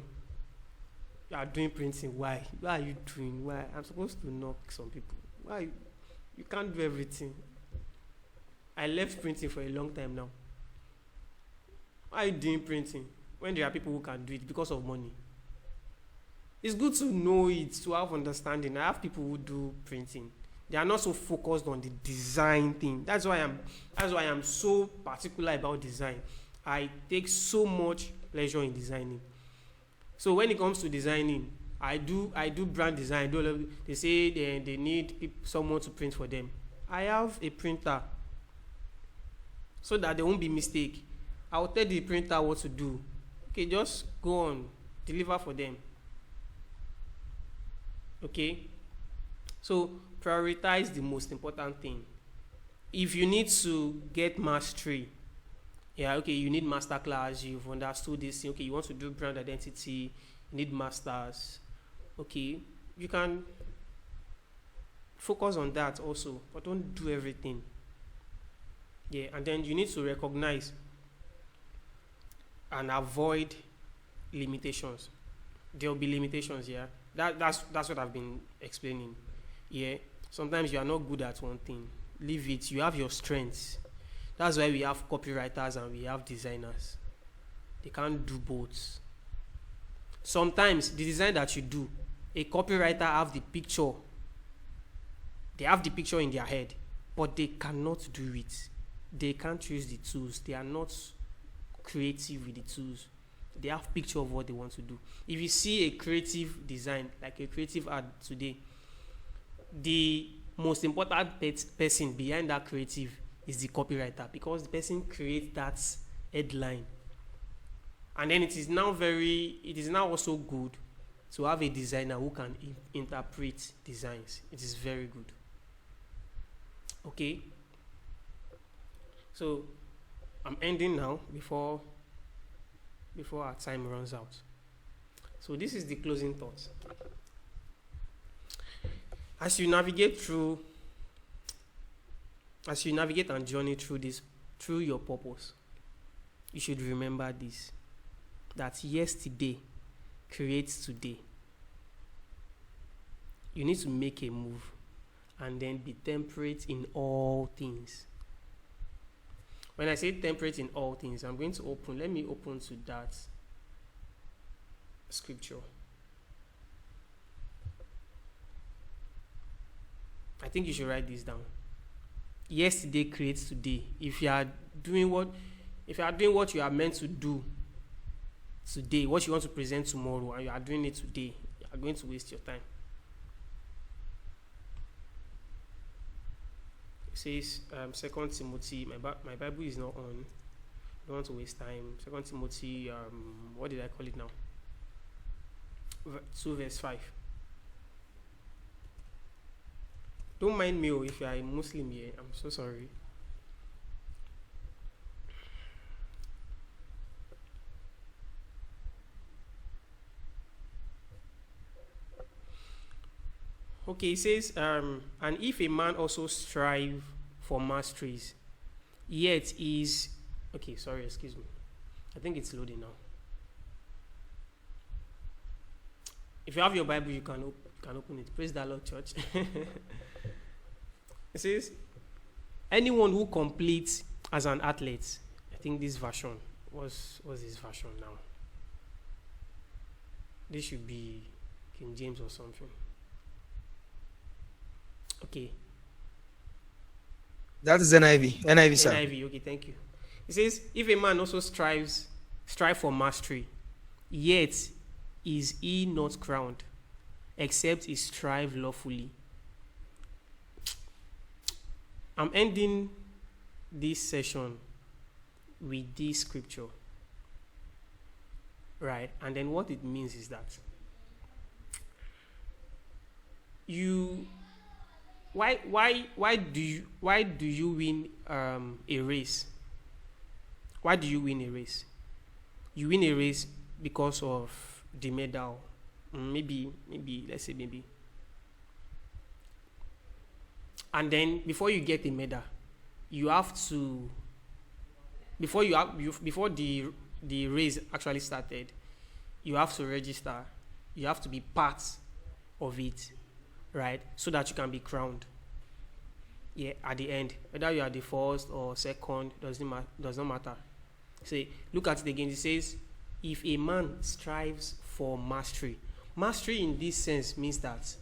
You are doing printing. Why? Why are you doing? Why? I'm supposed to knock some people. Why? You can't do everything. I left printing for a long time now. Why are you doing printing when there are people who can do it because of money? It's good to know it, to have understanding. I have people who do printing. They are not so focused on the design thing. That's why I'm so particular about design. I take so much pleasure in designing. So when it comes to designing, I do brand design. They say they need someone to print for them. I have a printer so that there won't be mistake. I will tell the printer what to do. Okay, just go on, deliver for them. Okay, so prioritize the most important thing. If you need to get mastery, yeah, okay, you need master class, you've understood this, okay, you want to do brand identity, you need masters, okay, you can focus on that also, but don't do everything. Yeah, and then you need to recognize and avoid limitations. There will be limitations, yeah. That's what I've been explaining. Yeah. Sometimes you are not good at one thing. Leave it. You have your strengths. That's why we have copywriters and we have designers. They can't do both. Sometimes the design that you do, a copywriter have the picture. They have the picture in their head, but they cannot do it. They can't use the tools. They are not creative with the tools. They have picture of what they want to do. If you see a creative design, like a creative ad today, the most important person behind that creative is the copywriter, because the person creates that headline. And then it is now also good to have a designer who can interpret designs. It is very good. Okay. So I'm ending now before our time runs out. So this is the closing thoughts. As you navigate and journey through your purpose, you should remember this, that yesterday creates today. You need to make a move and then be temperate in all things. When I say temperate in all things, let me open to that scripture. I think you should write this down. yesterday creates today. Doing what if you are doing what you are meant to do today, what you want to present tomorrow, and you are doing it today, you are going to waste your time. It says Second Timothy. My Bible is not on. Don't want to waste time. Second Timothy. What did I call it now? 2 verse 5. Don't mind me if you are a Muslim here. I'm so sorry. Okay, it says, and if a man also strive for masteries, yet is okay. Sorry, excuse me. I think it's loading now. If you have your Bible, you can open it. Praise the Lord, church. It says, anyone who completes as an athlete. I think this version was this version now. This should be King James or something. Okay. That is NIV. NIV, sir. NIV. Okay, thank you. It says, if a man also strive for mastery, yet is he not crowned, except he strive lawfully. I'm ending this session with this scripture, right? And then what it means is that you why do you win a race? Why do you win a race? You win a race because of the medal. Maybe let's say maybe. And then before you get a medal, you have to before the race actually started, you have to register. You have to be part of it, right? So that you can be crowned. Yeah, at the end, whether you are the first or second, does not matter. Say, look at it again. It says, if a man strives for mastery, mastery in this sense means that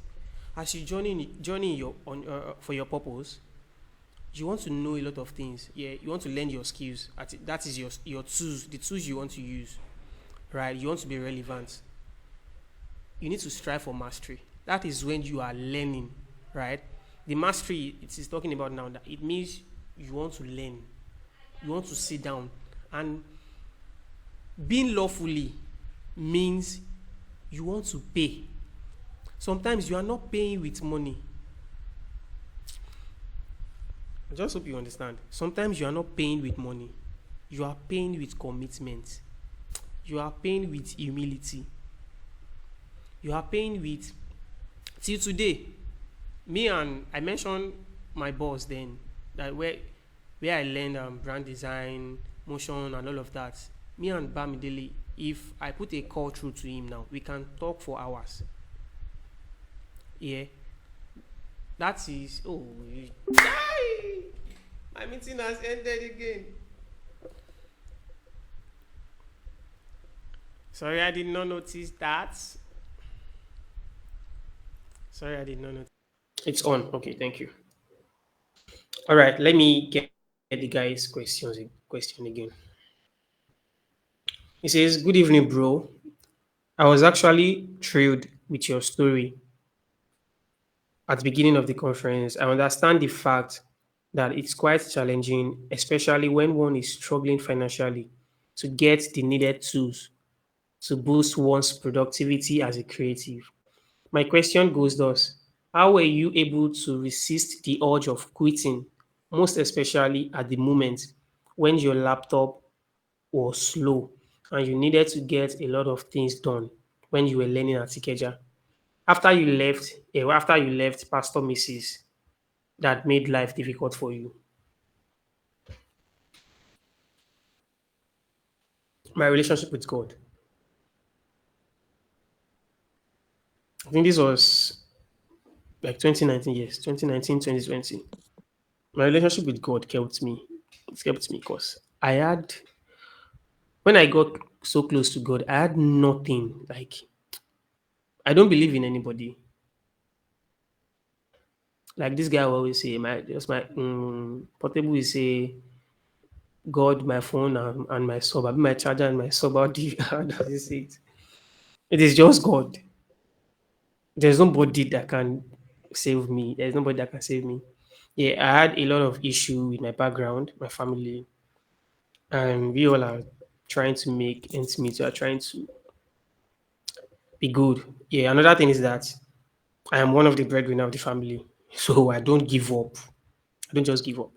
as you journey your on for your purpose, you want to know a lot of things. Yeah, you want to learn your skills. That is your tools, the tools you want to use, right? You want to be relevant. You need to strive for mastery. That is when you are learning, right? The mastery it is talking about now, that it means you want to learn, you want to sit down, and being lawfully means you want to pay. Sometimes you are not paying with money. I just hope you understand. Sometimes you are not paying with money. You are paying with commitment. You are paying with humility. You are paying with, till today, I mentioned my boss then, that where I learned brand design, motion, and all of that. Me and Bamidele, if I put a call through to him now, we can talk for hours. Yeah. That is, my meeting has ended again. Sorry, I did not notice that. Sorry, I did not notice. It's on. Okay, thank you. All right, let me get the guy's question again. He says, "Good evening, bro. I was actually thrilled with your story at the beginning of the conference. I understand the fact that it's quite challenging, especially when one is struggling financially, to get the needed tools to boost one's productivity as a creative. My question goes thus: how were you able to resist the urge of quitting, most especially at the moment when your laptop was slow and you needed to get a lot of things done when you were learning at Ikeja? After you left Pastor Mrs. that made life difficult for you." My relationship with God. I think this was like 2019, yes, 2019, 2020. My relationship with God kept me. It kept me because when I got so close to God, I had nothing. Like, I don't believe in anybody. Like this guy will always say, my portable will say God, my phone, and my sub. I mean, my charger and my sub. How does he say it? It is just God. There's nobody that can save me. There's nobody that can save me. Yeah, I had a lot of issue with my background, my family, and we all are trying to make ends meet. We are trying to be good. Yeah, another thing is that I am one of the breadwinner of the family, so I don't give up. I don't just give up.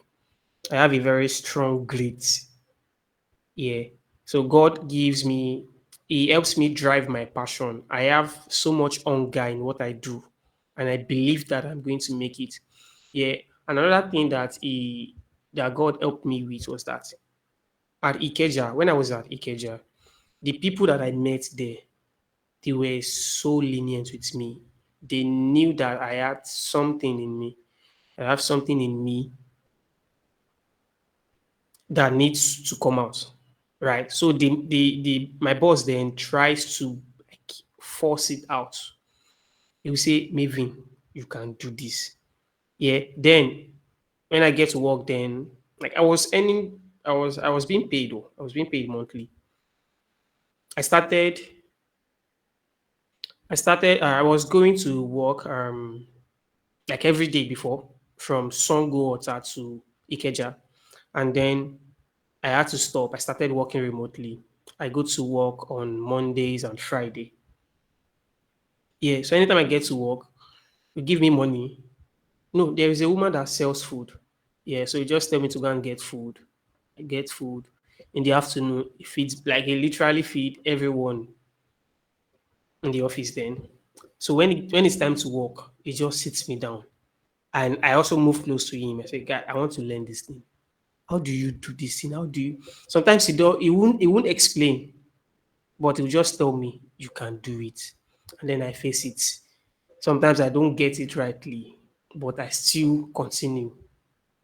I have a very strong grit. Yeah. So God gives me, He helps me drive my passion. I have so much hunger in what I do, and I believe that I'm going to make it. Yeah. Another thing that God helped me with was that at Ikeja, when I was at Ikeja, the people that I met there, they were so lenient with me. They knew that I had something in me. I have something in me that needs to come out, right? So the my boss then tries to like force it out. He will say, Maven, you can do this. Yeah. Then when I get to work, then like I was being paid though. I was being paid monthly. I started I was going to work like every day before from Songo Ota to Ikeja. And then I had to stop. I started working remotely. I go to work on Mondays and Friday. Yeah, so anytime I get to work, you give me money. No, there is a woman that sells food. Yeah, so you just tell me to go and get food. I get food. In the afternoon, it feeds like he literally feed everyone in the office then. So when it's time to work, he just sits me down. And I also move close to him. I say, "Guy, I want to learn this thing. How do you do this thing? How do you?" Sometimes he won't explain, but he'll just tell me, "You can do it," and then I face it. Sometimes I don't get it rightly, but I still continue.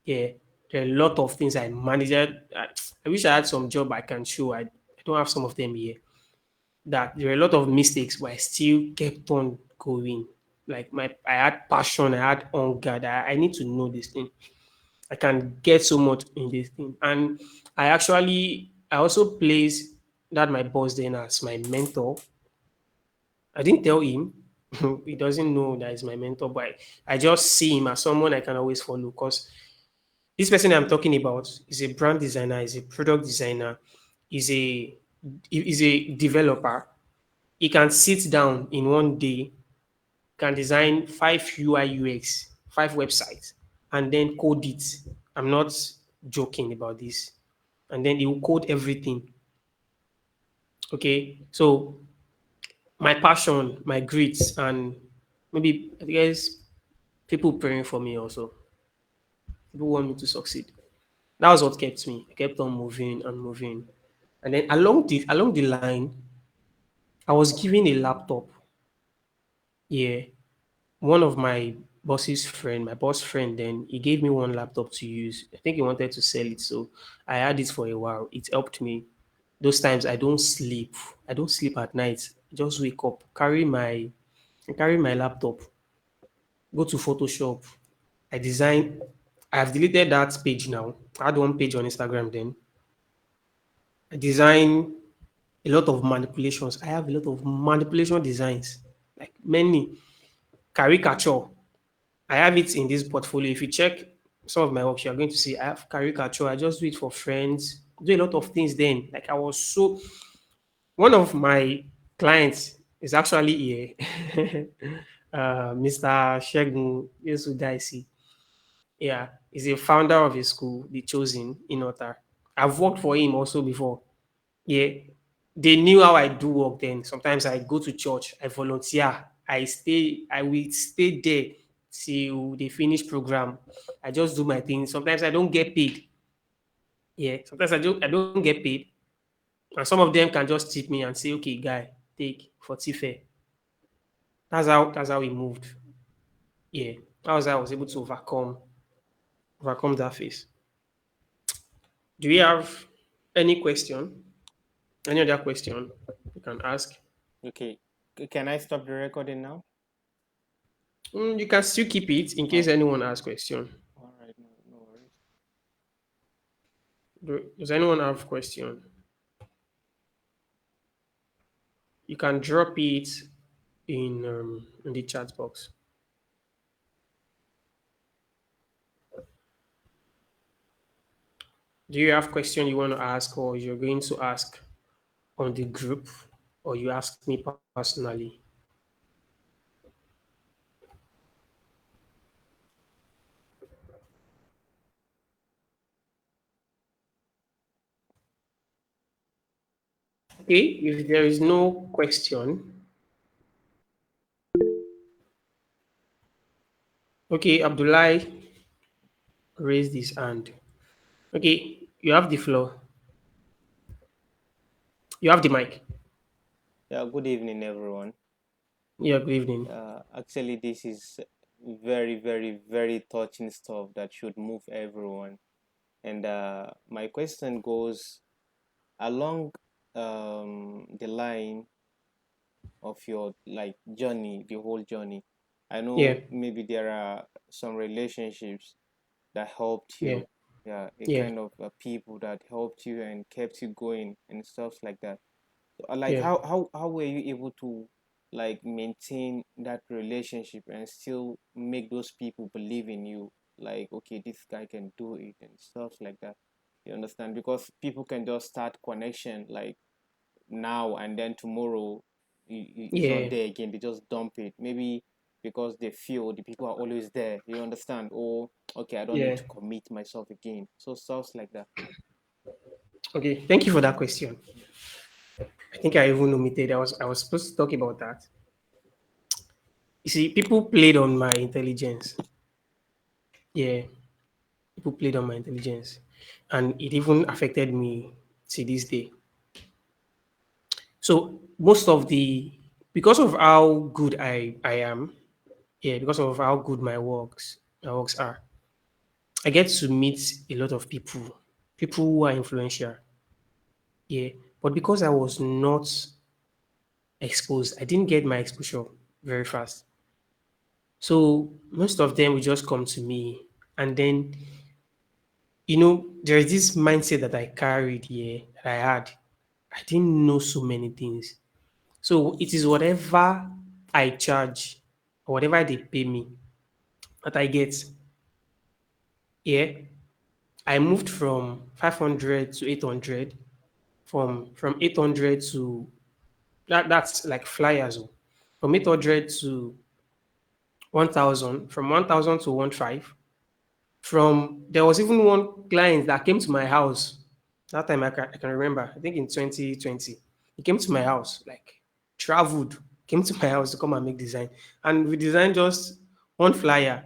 Yeah, there are a lot of things I manage. I wish I had some job I can show. I don't have some of them here. That there are a lot of mistakes, but I still kept on going. Like I had passion, I had hunger. That I need to know this thing. I can get so much in this thing. And I also place that my boss then as my mentor. I didn't tell him. He doesn't know that he's my mentor, but I just see him as someone I can always follow because this person I'm talking about is a brand designer, is a product designer, is a developer. He can sit down in one day, can design 5 UI UX, 5 websites, and then code it. I'm not joking about this. And then he will code everything. Okay. So my passion, my grit, and maybe I guess people praying for me also. People want me to succeed. That was what kept me. I kept on moving and moving. And then along the line, I was given a laptop. Yeah. One of my my boss friend then he gave me one laptop to use. I think he wanted to sell it. So I had it for a while. It helped me. Those times I don't sleep. I don't sleep at night. I just wake up, carry my laptop, go to Photoshop. I design. I've deleted that page now. I had one page on Instagram then. I design a lot of manipulations. I have a lot of manipulation designs, like many caricature. I have it in this portfolio. If you check some of my work, you are going to see I have caricature. I just do it for friends. Do a lot of things then. Like I was so one of my clients is actually here. Mr. Shegun Yesudaisi. Yeah, he's a founder of a school, The Chosen in Otta. I've worked for him also before. Yeah, they knew how I do work then. Sometimes I go to church, I volunteer, I will stay there till they finish program. I just do my thing. Sometimes I don't get paid. Yeah, sometimes I don't get paid. And some of them can just tip me and say, okay, guy, take for fare. That's how we moved. Yeah. That was how I was able to overcome that phase. Do we have any question? Any other question you can ask? Okay. Can I stop the recording now? You can still keep it in case Okay. anyone asks question. All right. No, no worries. Does anyone have question? You can drop it in the chat box. Do you have question you want to ask, or you're going to ask on the group, or you ask me personally? Okay, if there is no question, okay, Abdullah raised his hand. Okay, you have the floor. You have the mic. Yeah. Good evening, everyone. Yeah, good evening. Actually, this is very, very, very touching stuff that should move everyone. And my question goes along the line of your like journey, the whole journey. I Yeah, know maybe there are some relationships that helped yeah, you. Yeah, a yeah, kind of people that helped you and kept you going and stuff like that. Like yeah, how were you able to like maintain that relationship and still make those people believe in you? Like, okay, this guy can do it and stuff like that. You understand? Because people can just start connection like now and then tomorrow it's not yeah, there again. They just dump it. Maybe because they feel the people are always there. You understand? Or okay, I don't need yeah. to commit myself again. So stuff like that. Okay, thank you for that question. I think I even omitted. I was supposed to talk about that. You see, people played on my intelligence. Yeah, people played on my intelligence, and it even affected me to this day. So most of the because of how good I am, yeah, because of how good my works are, I get to meet a lot of people who are influential. Yeah, but because I was not exposed, I didn't get my exposure very fast. So most of them will just come to me, and then there's this mindset that I carried here that I had. I didn't know so many things. So it is whatever I charge or whatever they pay me that I get. Yeah. I moved from 500 to 800, from 800 to that's like flyers. Oh. From 800 to 1000, from 1000 to 15. From there was even one client that came to my house. That time I can remember. I think in 2020, he came to my house, like traveled, came to my house to come and make design, and we designed just one flyer.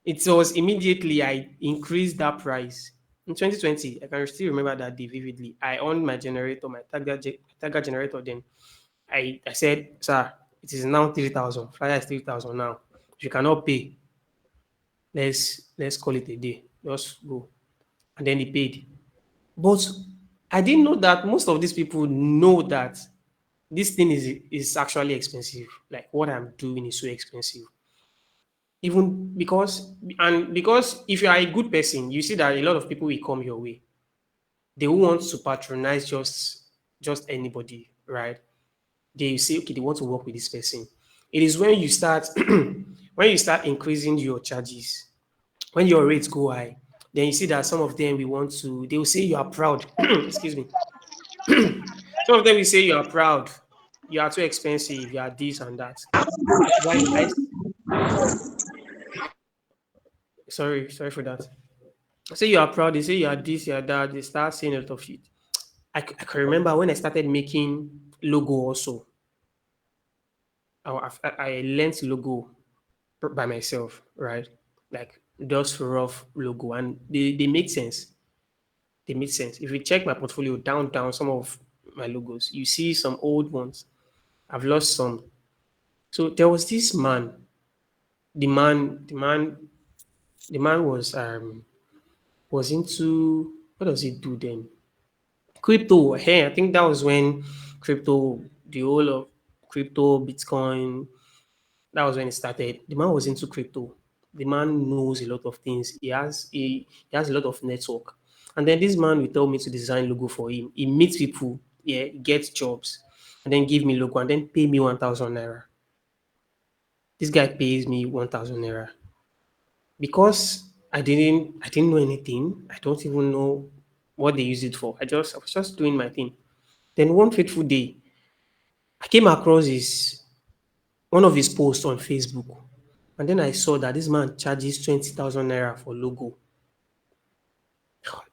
It was immediately I increased that price. In 2020, I can still remember that day vividly. I on my generator, my tagger generator. Then I said, "Sir, it is now 3,000. Flyer is 3,000 now. If you cannot pay, let's call it a day. Just go." And then he paid. But I didn't know that most of these people know that this thing is actually expensive. Like what I'm doing is so expensive. Even because if you are a good person, you see that a lot of people will come your way. They won't want to patronize just anybody, right? They say, okay, they want to work with this person. It is when you start when you start increasing your charges, when your rates go high, then you see that some of them we want to they will say you are proud. Excuse me. Some of them will say you are proud, you are too expensive, you are this and that. Why I sorry for that. Say you are proud, they say you are this, you are that, they start saying a lot of shit. I can remember when I started making logo also. I learned logo by myself, right? Like just rough logo, and they make sense. They make sense. If you check my portfolio down some of my logos, you see some old ones. I've lost some. So there was this man. The man was into what does he do then? Crypto. Hey, I think that was when crypto, the whole of crypto, Bitcoin. That was when it started. The man was into crypto. The man knows a lot of things. He has a lot of network. And then this man will tell me to design logo for him. He meets people, yeah, gets jobs, and then give me logo and then pay me 1,000 naira. This guy pays me 1,000 naira because I didn't know anything. I don't even know what they use it for. I was just doing my thing. Then one fateful day, I came across his one of his posts on Facebook. And then I saw that this man charges 20,000 naira for logo.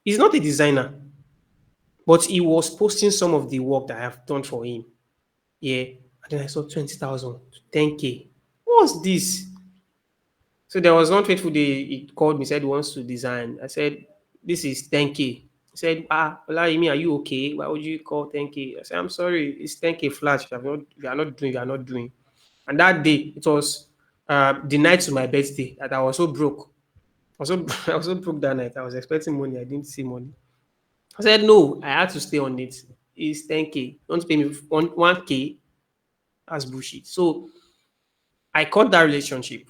He's not a designer, but he was posting some of the work that I have done for him. Yeah. And then I saw 20,000, 10K. What's this? So there was one fateful day he called me, said he wants to design. I said, this is 10K. He said, Olayemi, are you okay? Why would you call 10K? I said, I'm sorry, it's 10K flash. You are not doing. And that day, it was the night to my birthday that I was so broke. I was so, I was so broke that night. I was expecting money. I didn't see money. I said, no, I had to stay on it. It's 10K. Don't pay me 1K. That's bullshit. So I cut that relationship.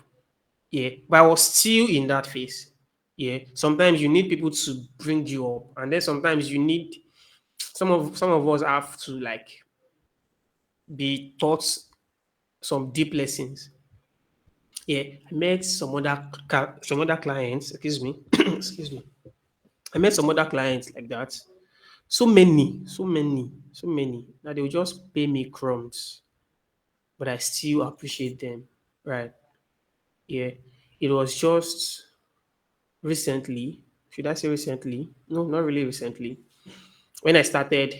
Yeah. But I was still in that phase. Yeah. Sometimes you need people to bring you up. And then sometimes you need some of us have to like be taught some deep lessons. Yeah. I met some other clients, excuse me. Excuse me. I met some other clients like that. So many. Now they will just pay me crumbs, but I still appreciate them. Right. Yeah. It was just recently. Should I say recently? No, not really recently. When I started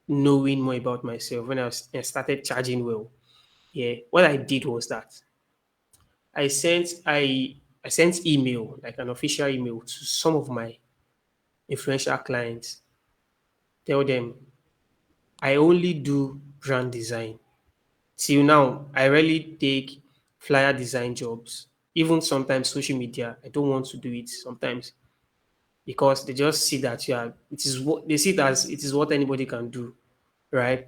knowing more about myself, I started charging well. Yeah. What I did was that I sent I sent email, like an official email to some of my influential clients. Tell them I only do brand design. Till now, I rarely take flyer design jobs. Even sometimes social media, I don't want to do it sometimes because they just see that it is what they see it as it is what anybody can do, right?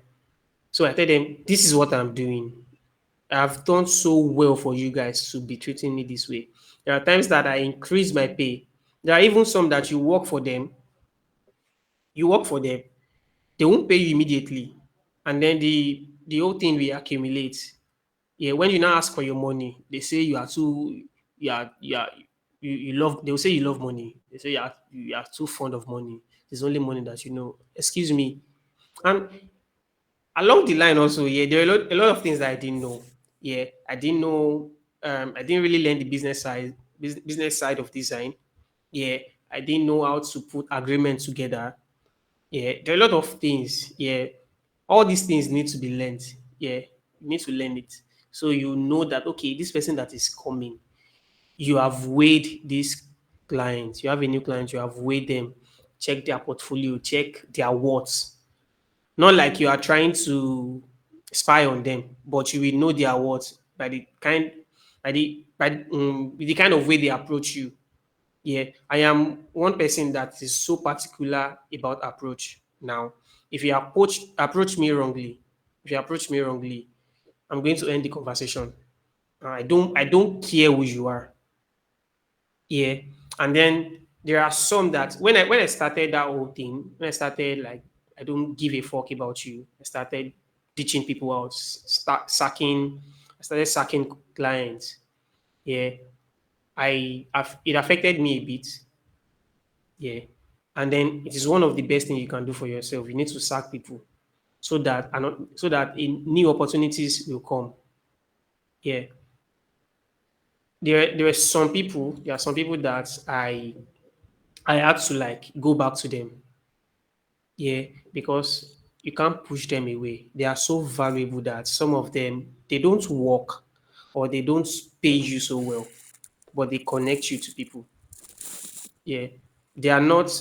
So I tell them, this is what I'm doing. I've done so well for you guys to be treating me this way. There are times that I increase my pay. There are even some that you work for them, they won't pay you immediately, and then the whole thing will accumulate. Yeah, when you now ask for your money, they say you are too, you are, you love. They will say you love money. They say you are too fond of money. It's only money that you know. Excuse me. And along the line also, yeah, there are a lot of things that I didn't know. Yeah, I didn't know. I didn't really learn the business side of design. Yeah, I didn't know how to put agreement together. Yeah, there are a lot of things. Yeah, all these things need to be learned. Yeah, you need to learn it. So you know that okay, this person that is coming, you have weighed these clients. You have a new client, you have weighed them, check their portfolio, check their worth. Not like you are trying to spy on them, but you will know their worth by the kind of way they approach you. Yeah, I am one person that is so particular about approach now. If you approach me wrongly, if you approach me wrongly, I'm going to end the conversation. I don't care who you are. Yeah. And then there are some that when I started that whole thing, when I started like I don't give a fuck about you, I started teaching people out, I started sacking clients. Yeah. It affected me a bit. Yeah. And then it is one of the best things you can do for yourself. You need to sack people so that new opportunities will come. Yeah. There are some people that I had to like go back to them. Yeah, because you can't push them away. They are so valuable that some of them they don't work or they don't pay you so well, but they connect you to people. Yeah, they are not.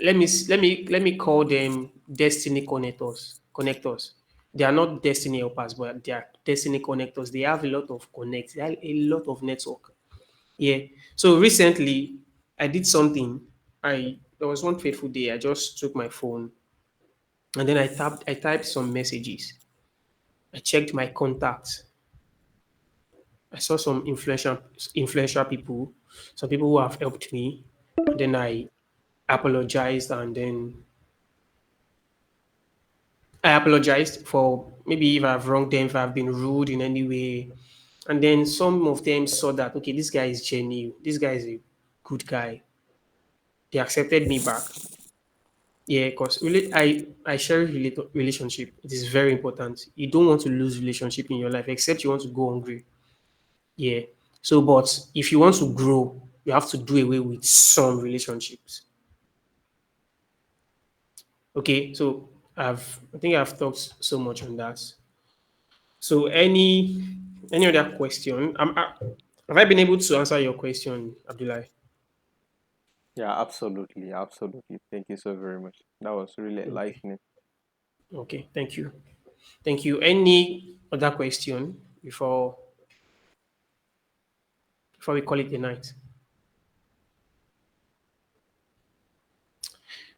Let me call them destiny connectors. Connectors. They are not destiny helpers, but they are destiny connectors. They have a lot of connect. They have a lot of network. Yeah. So recently, I did something. I There was one fateful day. I just took my phone and then I typed some messages. I checked my contacts. I saw some influential people, some people who have helped me. And then I apologized, and then I apologized for maybe if I've wronged them, if I've been rude in any way. And then some of them saw that, okay, this guy is genuine, this guy is a good guy. They accepted me back. Yeah, because really, I share relationship. It is very important. You don't want to lose relationship in your life, except you want to go hungry. Yeah. So, but if you want to grow, you have to do away with some relationships. Okay. So I think I've talked so much on that. So any other question? Have I been able to answer your question, Abdullah? Yeah, absolutely, absolutely. Thank you so very much. That was really Okay. enlightening. Okay. Thank you. Thank you. Any other question before we call it a night?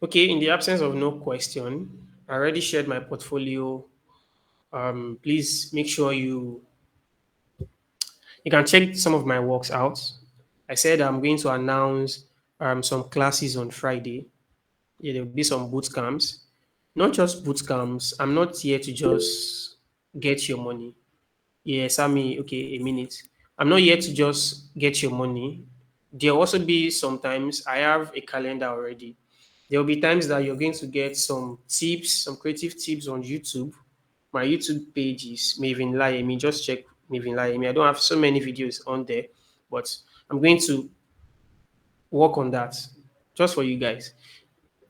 Okay. In the absence of no question, I already shared my portfolio. Please make sure you can check some of my works out. I said I'm going to announce some classes on Friday. Yeah, there'll be some boot camps. Not just boot camps. I'm not here to just get your money. Yeah, Sammy, okay, a minute. I'm not here to just get your money. There'll also be sometimes I have a calendar already. There will be times that you're going to get some tips, some creative tips on YouTube. My YouTube page is Maven Layemi. Just check Maven Layemi. I don't have so many videos on there, but I'm going to work on that just for you guys.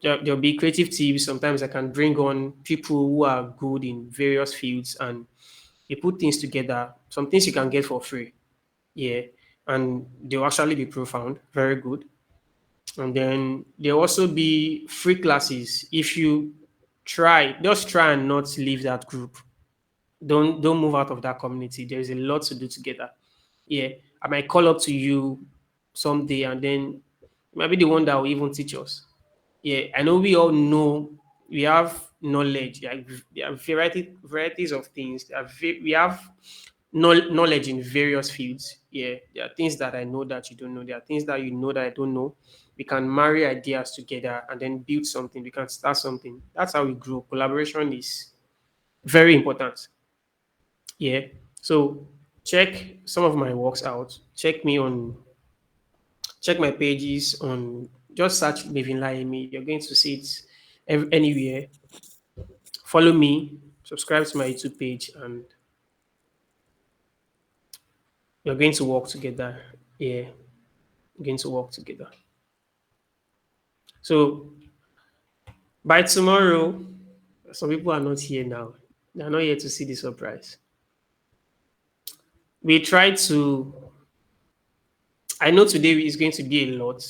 There'll be creative tips. Sometimes I can bring on people who are good in various fields and they put things together. Some things you can get for free. Yeah. And they'll actually be profound. Very good. And then there'll also be free classes. If you just try and not leave that group. Don't move out of that community. There's a lot to do together. Yeah. I might call up to you someday and then you might be the one that will even teach us. Yeah, I know we all know we have knowledge. Like there are varieties of things. We have knowledge in various fields. Yeah, there are things that I know that you don't know. There are things that you know that I don't know. We can marry ideas together and then build something. We can start something. That's how we grow. Collaboration is very important. Yeah. So check some of my works out. Check my pages on just search Maven Layemi. You're going to see it anywhere. Follow me, subscribe to my YouTube page, and we're going to work together. Yeah, we're going to work together. So by tomorrow, some people are not here now. They're not here to see the surprise. We try to. I know today is going to be a lot,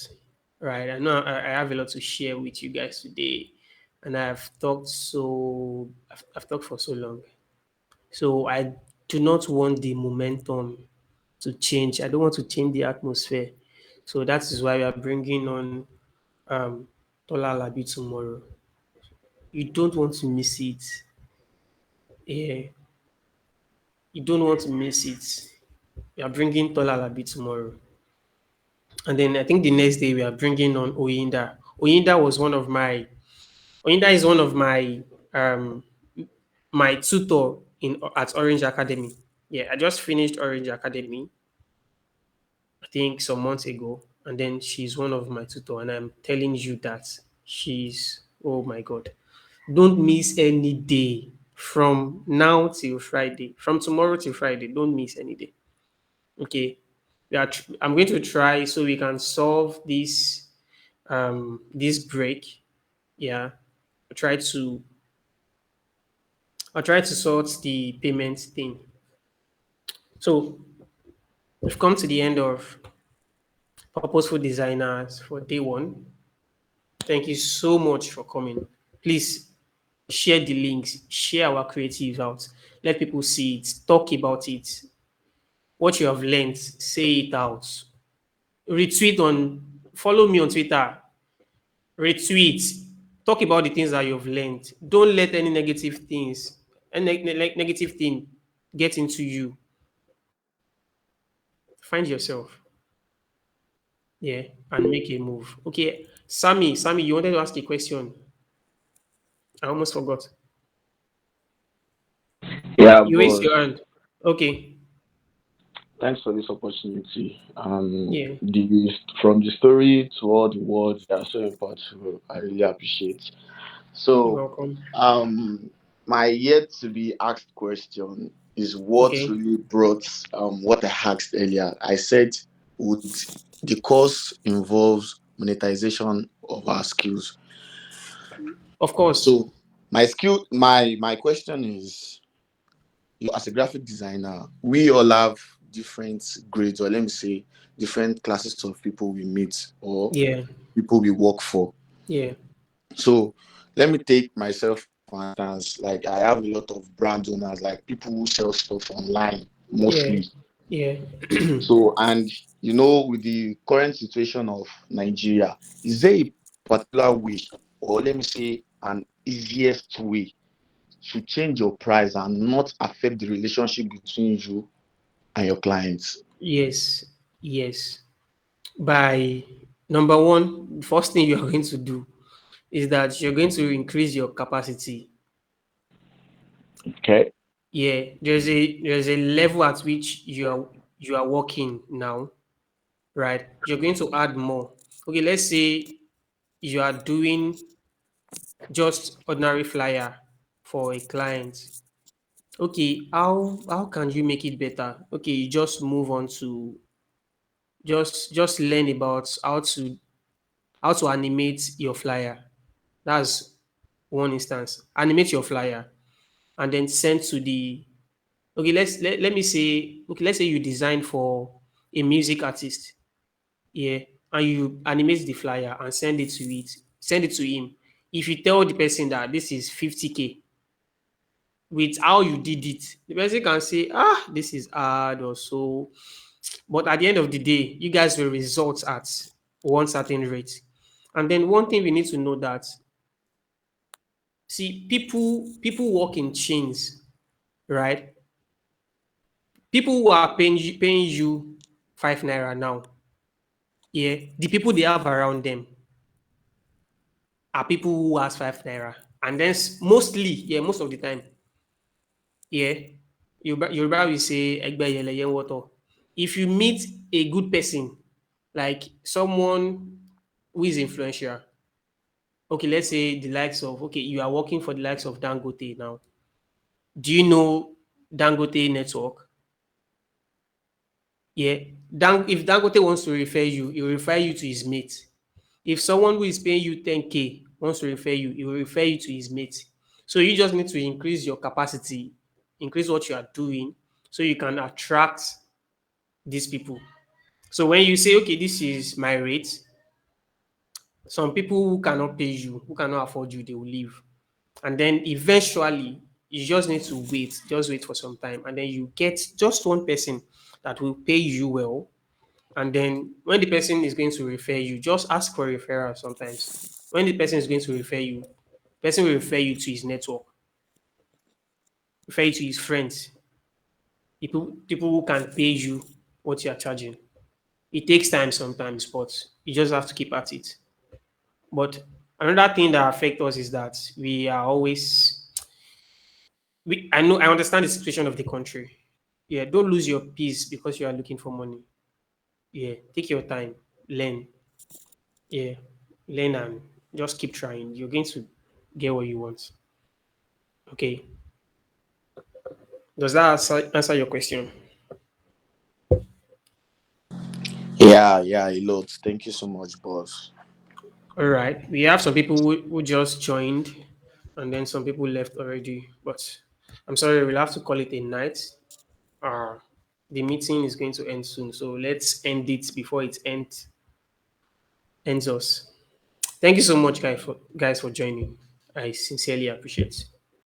right? I know I have a lot to share with you guys today, and I've talked for so long. So I do not want the momentum to change. I don't want to change the atmosphere. So that is why we are bringing on Tola Labi tomorrow. You don't want to miss it. Yeah, you don't want to miss it. We are bringing Tola Labi tomorrow. And then I think the next day we are bringing on Oyinda. Oyinda is one of my tutor in at Orange Academy. Yeah, I just finished Orange Academy I think some months ago, and then she's one of my tutor, and I'm telling you that she's oh my god. Don't miss any day from now till Friday. From tomorrow till Friday, don't miss any day. Okay. I'm going to try so we can solve this break. Yeah. I'll try to I'll try to sort the payment thing. So we've come to the end of Purposeful Designers for day one. Thank you so much for coming. Please share the links, share our creatives out, let people see it, talk about it. What you have learned, say it out. Retweet follow me on Twitter, retweet, talk about the things that you've learned. Don't let any negative thing get into you. Find yourself, yeah, and make a move. Okay, Sammy, you wanted to ask a question. I almost forgot. Yeah, You raised boss. your hand. Okay, Thanks for this opportunity. yeah, The from the story to all the words that are so impactful, I really appreciate. you're So, welcome. um, my yet to be asked question is what Okay, really brought what I asked earlier. I said, would the course involves monetization of our skills? of course, So, my question is, as a graphic designer, we all have different grades, or let me say, different classes of people we meet or yeah, people we work for. yeah, So let me take myself for instance. Like I have a lot of brand owners, like people who sell stuff online yeah, mostly. yeah, So and with the current situation of Nigeria, is there a particular way, or let me say, an easiest way to change your price and not affect the relationship between you and your clients? yes, yes. By number one, first thing you are going to do is that you're going to increase your capacity. Okay. Yeah, there's a level at which you are working now, right? You're going to add more. Okay, let's say you are doing just ordinary flyer for a client. Okay, how can you make it better? Okay, you just move on to just learn about how to animate your flyer. That's one instance. Animate your flyer and then send to the okay, let me say, okay, let's say you design for a music artist, yeah, and you animate the flyer and send it to him. If you tell the person that this is 50K with how you did it, the person can say, this is hard or so. But at the end of the day, you guys will result at one certain rate. And then one thing we need to know that see people work in chains, right? People who are paying you 5 naira now, yeah, the people they have around them are people who has 5 naira. And then mostly, yeah, most of the time, yeah, Yoruba will say Egbe Yeleye Woto. If you meet a good person, like someone who is influential, okay, let's say the likes of, okay, you are working for the likes of Dangote now. Do you know Dangote network? Yeah. If Dangote wants to refer you, he will refer you to his mate. If someone who is paying you 10K wants to refer you, he will refer you to his mate. So you just need to increase your capacity, increase what you are doing so you can attract these people. So when you say, okay, this is my rate, some people who cannot pay you, who cannot afford you, they will leave. And then eventually, you just need to wait, just wait for some time. And then you get just one person that will pay you well. And then when the person is going to refer you, just ask for referral sometimes. When the person is going to refer you, person will refer you to his network, refer you to his friends, people who can pay you what you are charging. It takes time sometimes, but you just have to keep at it. But another thing that affects us is that we are always I understand the situation of the country. Yeah, don't lose your peace because you are looking for money. Yeah, take your time, learn. Yeah, learn and just keep trying. You're going to get what you want. Okay. Does that answer your question? Yeah, a lot. Thank you so much, boss. All right. We have some people who just joined and then some people left already. But I'm sorry, we'll have to call it a night. Uh, the meeting is going to end soon. So let's end it before it ends us. Thank you so much, guys, for joining. I sincerely appreciate.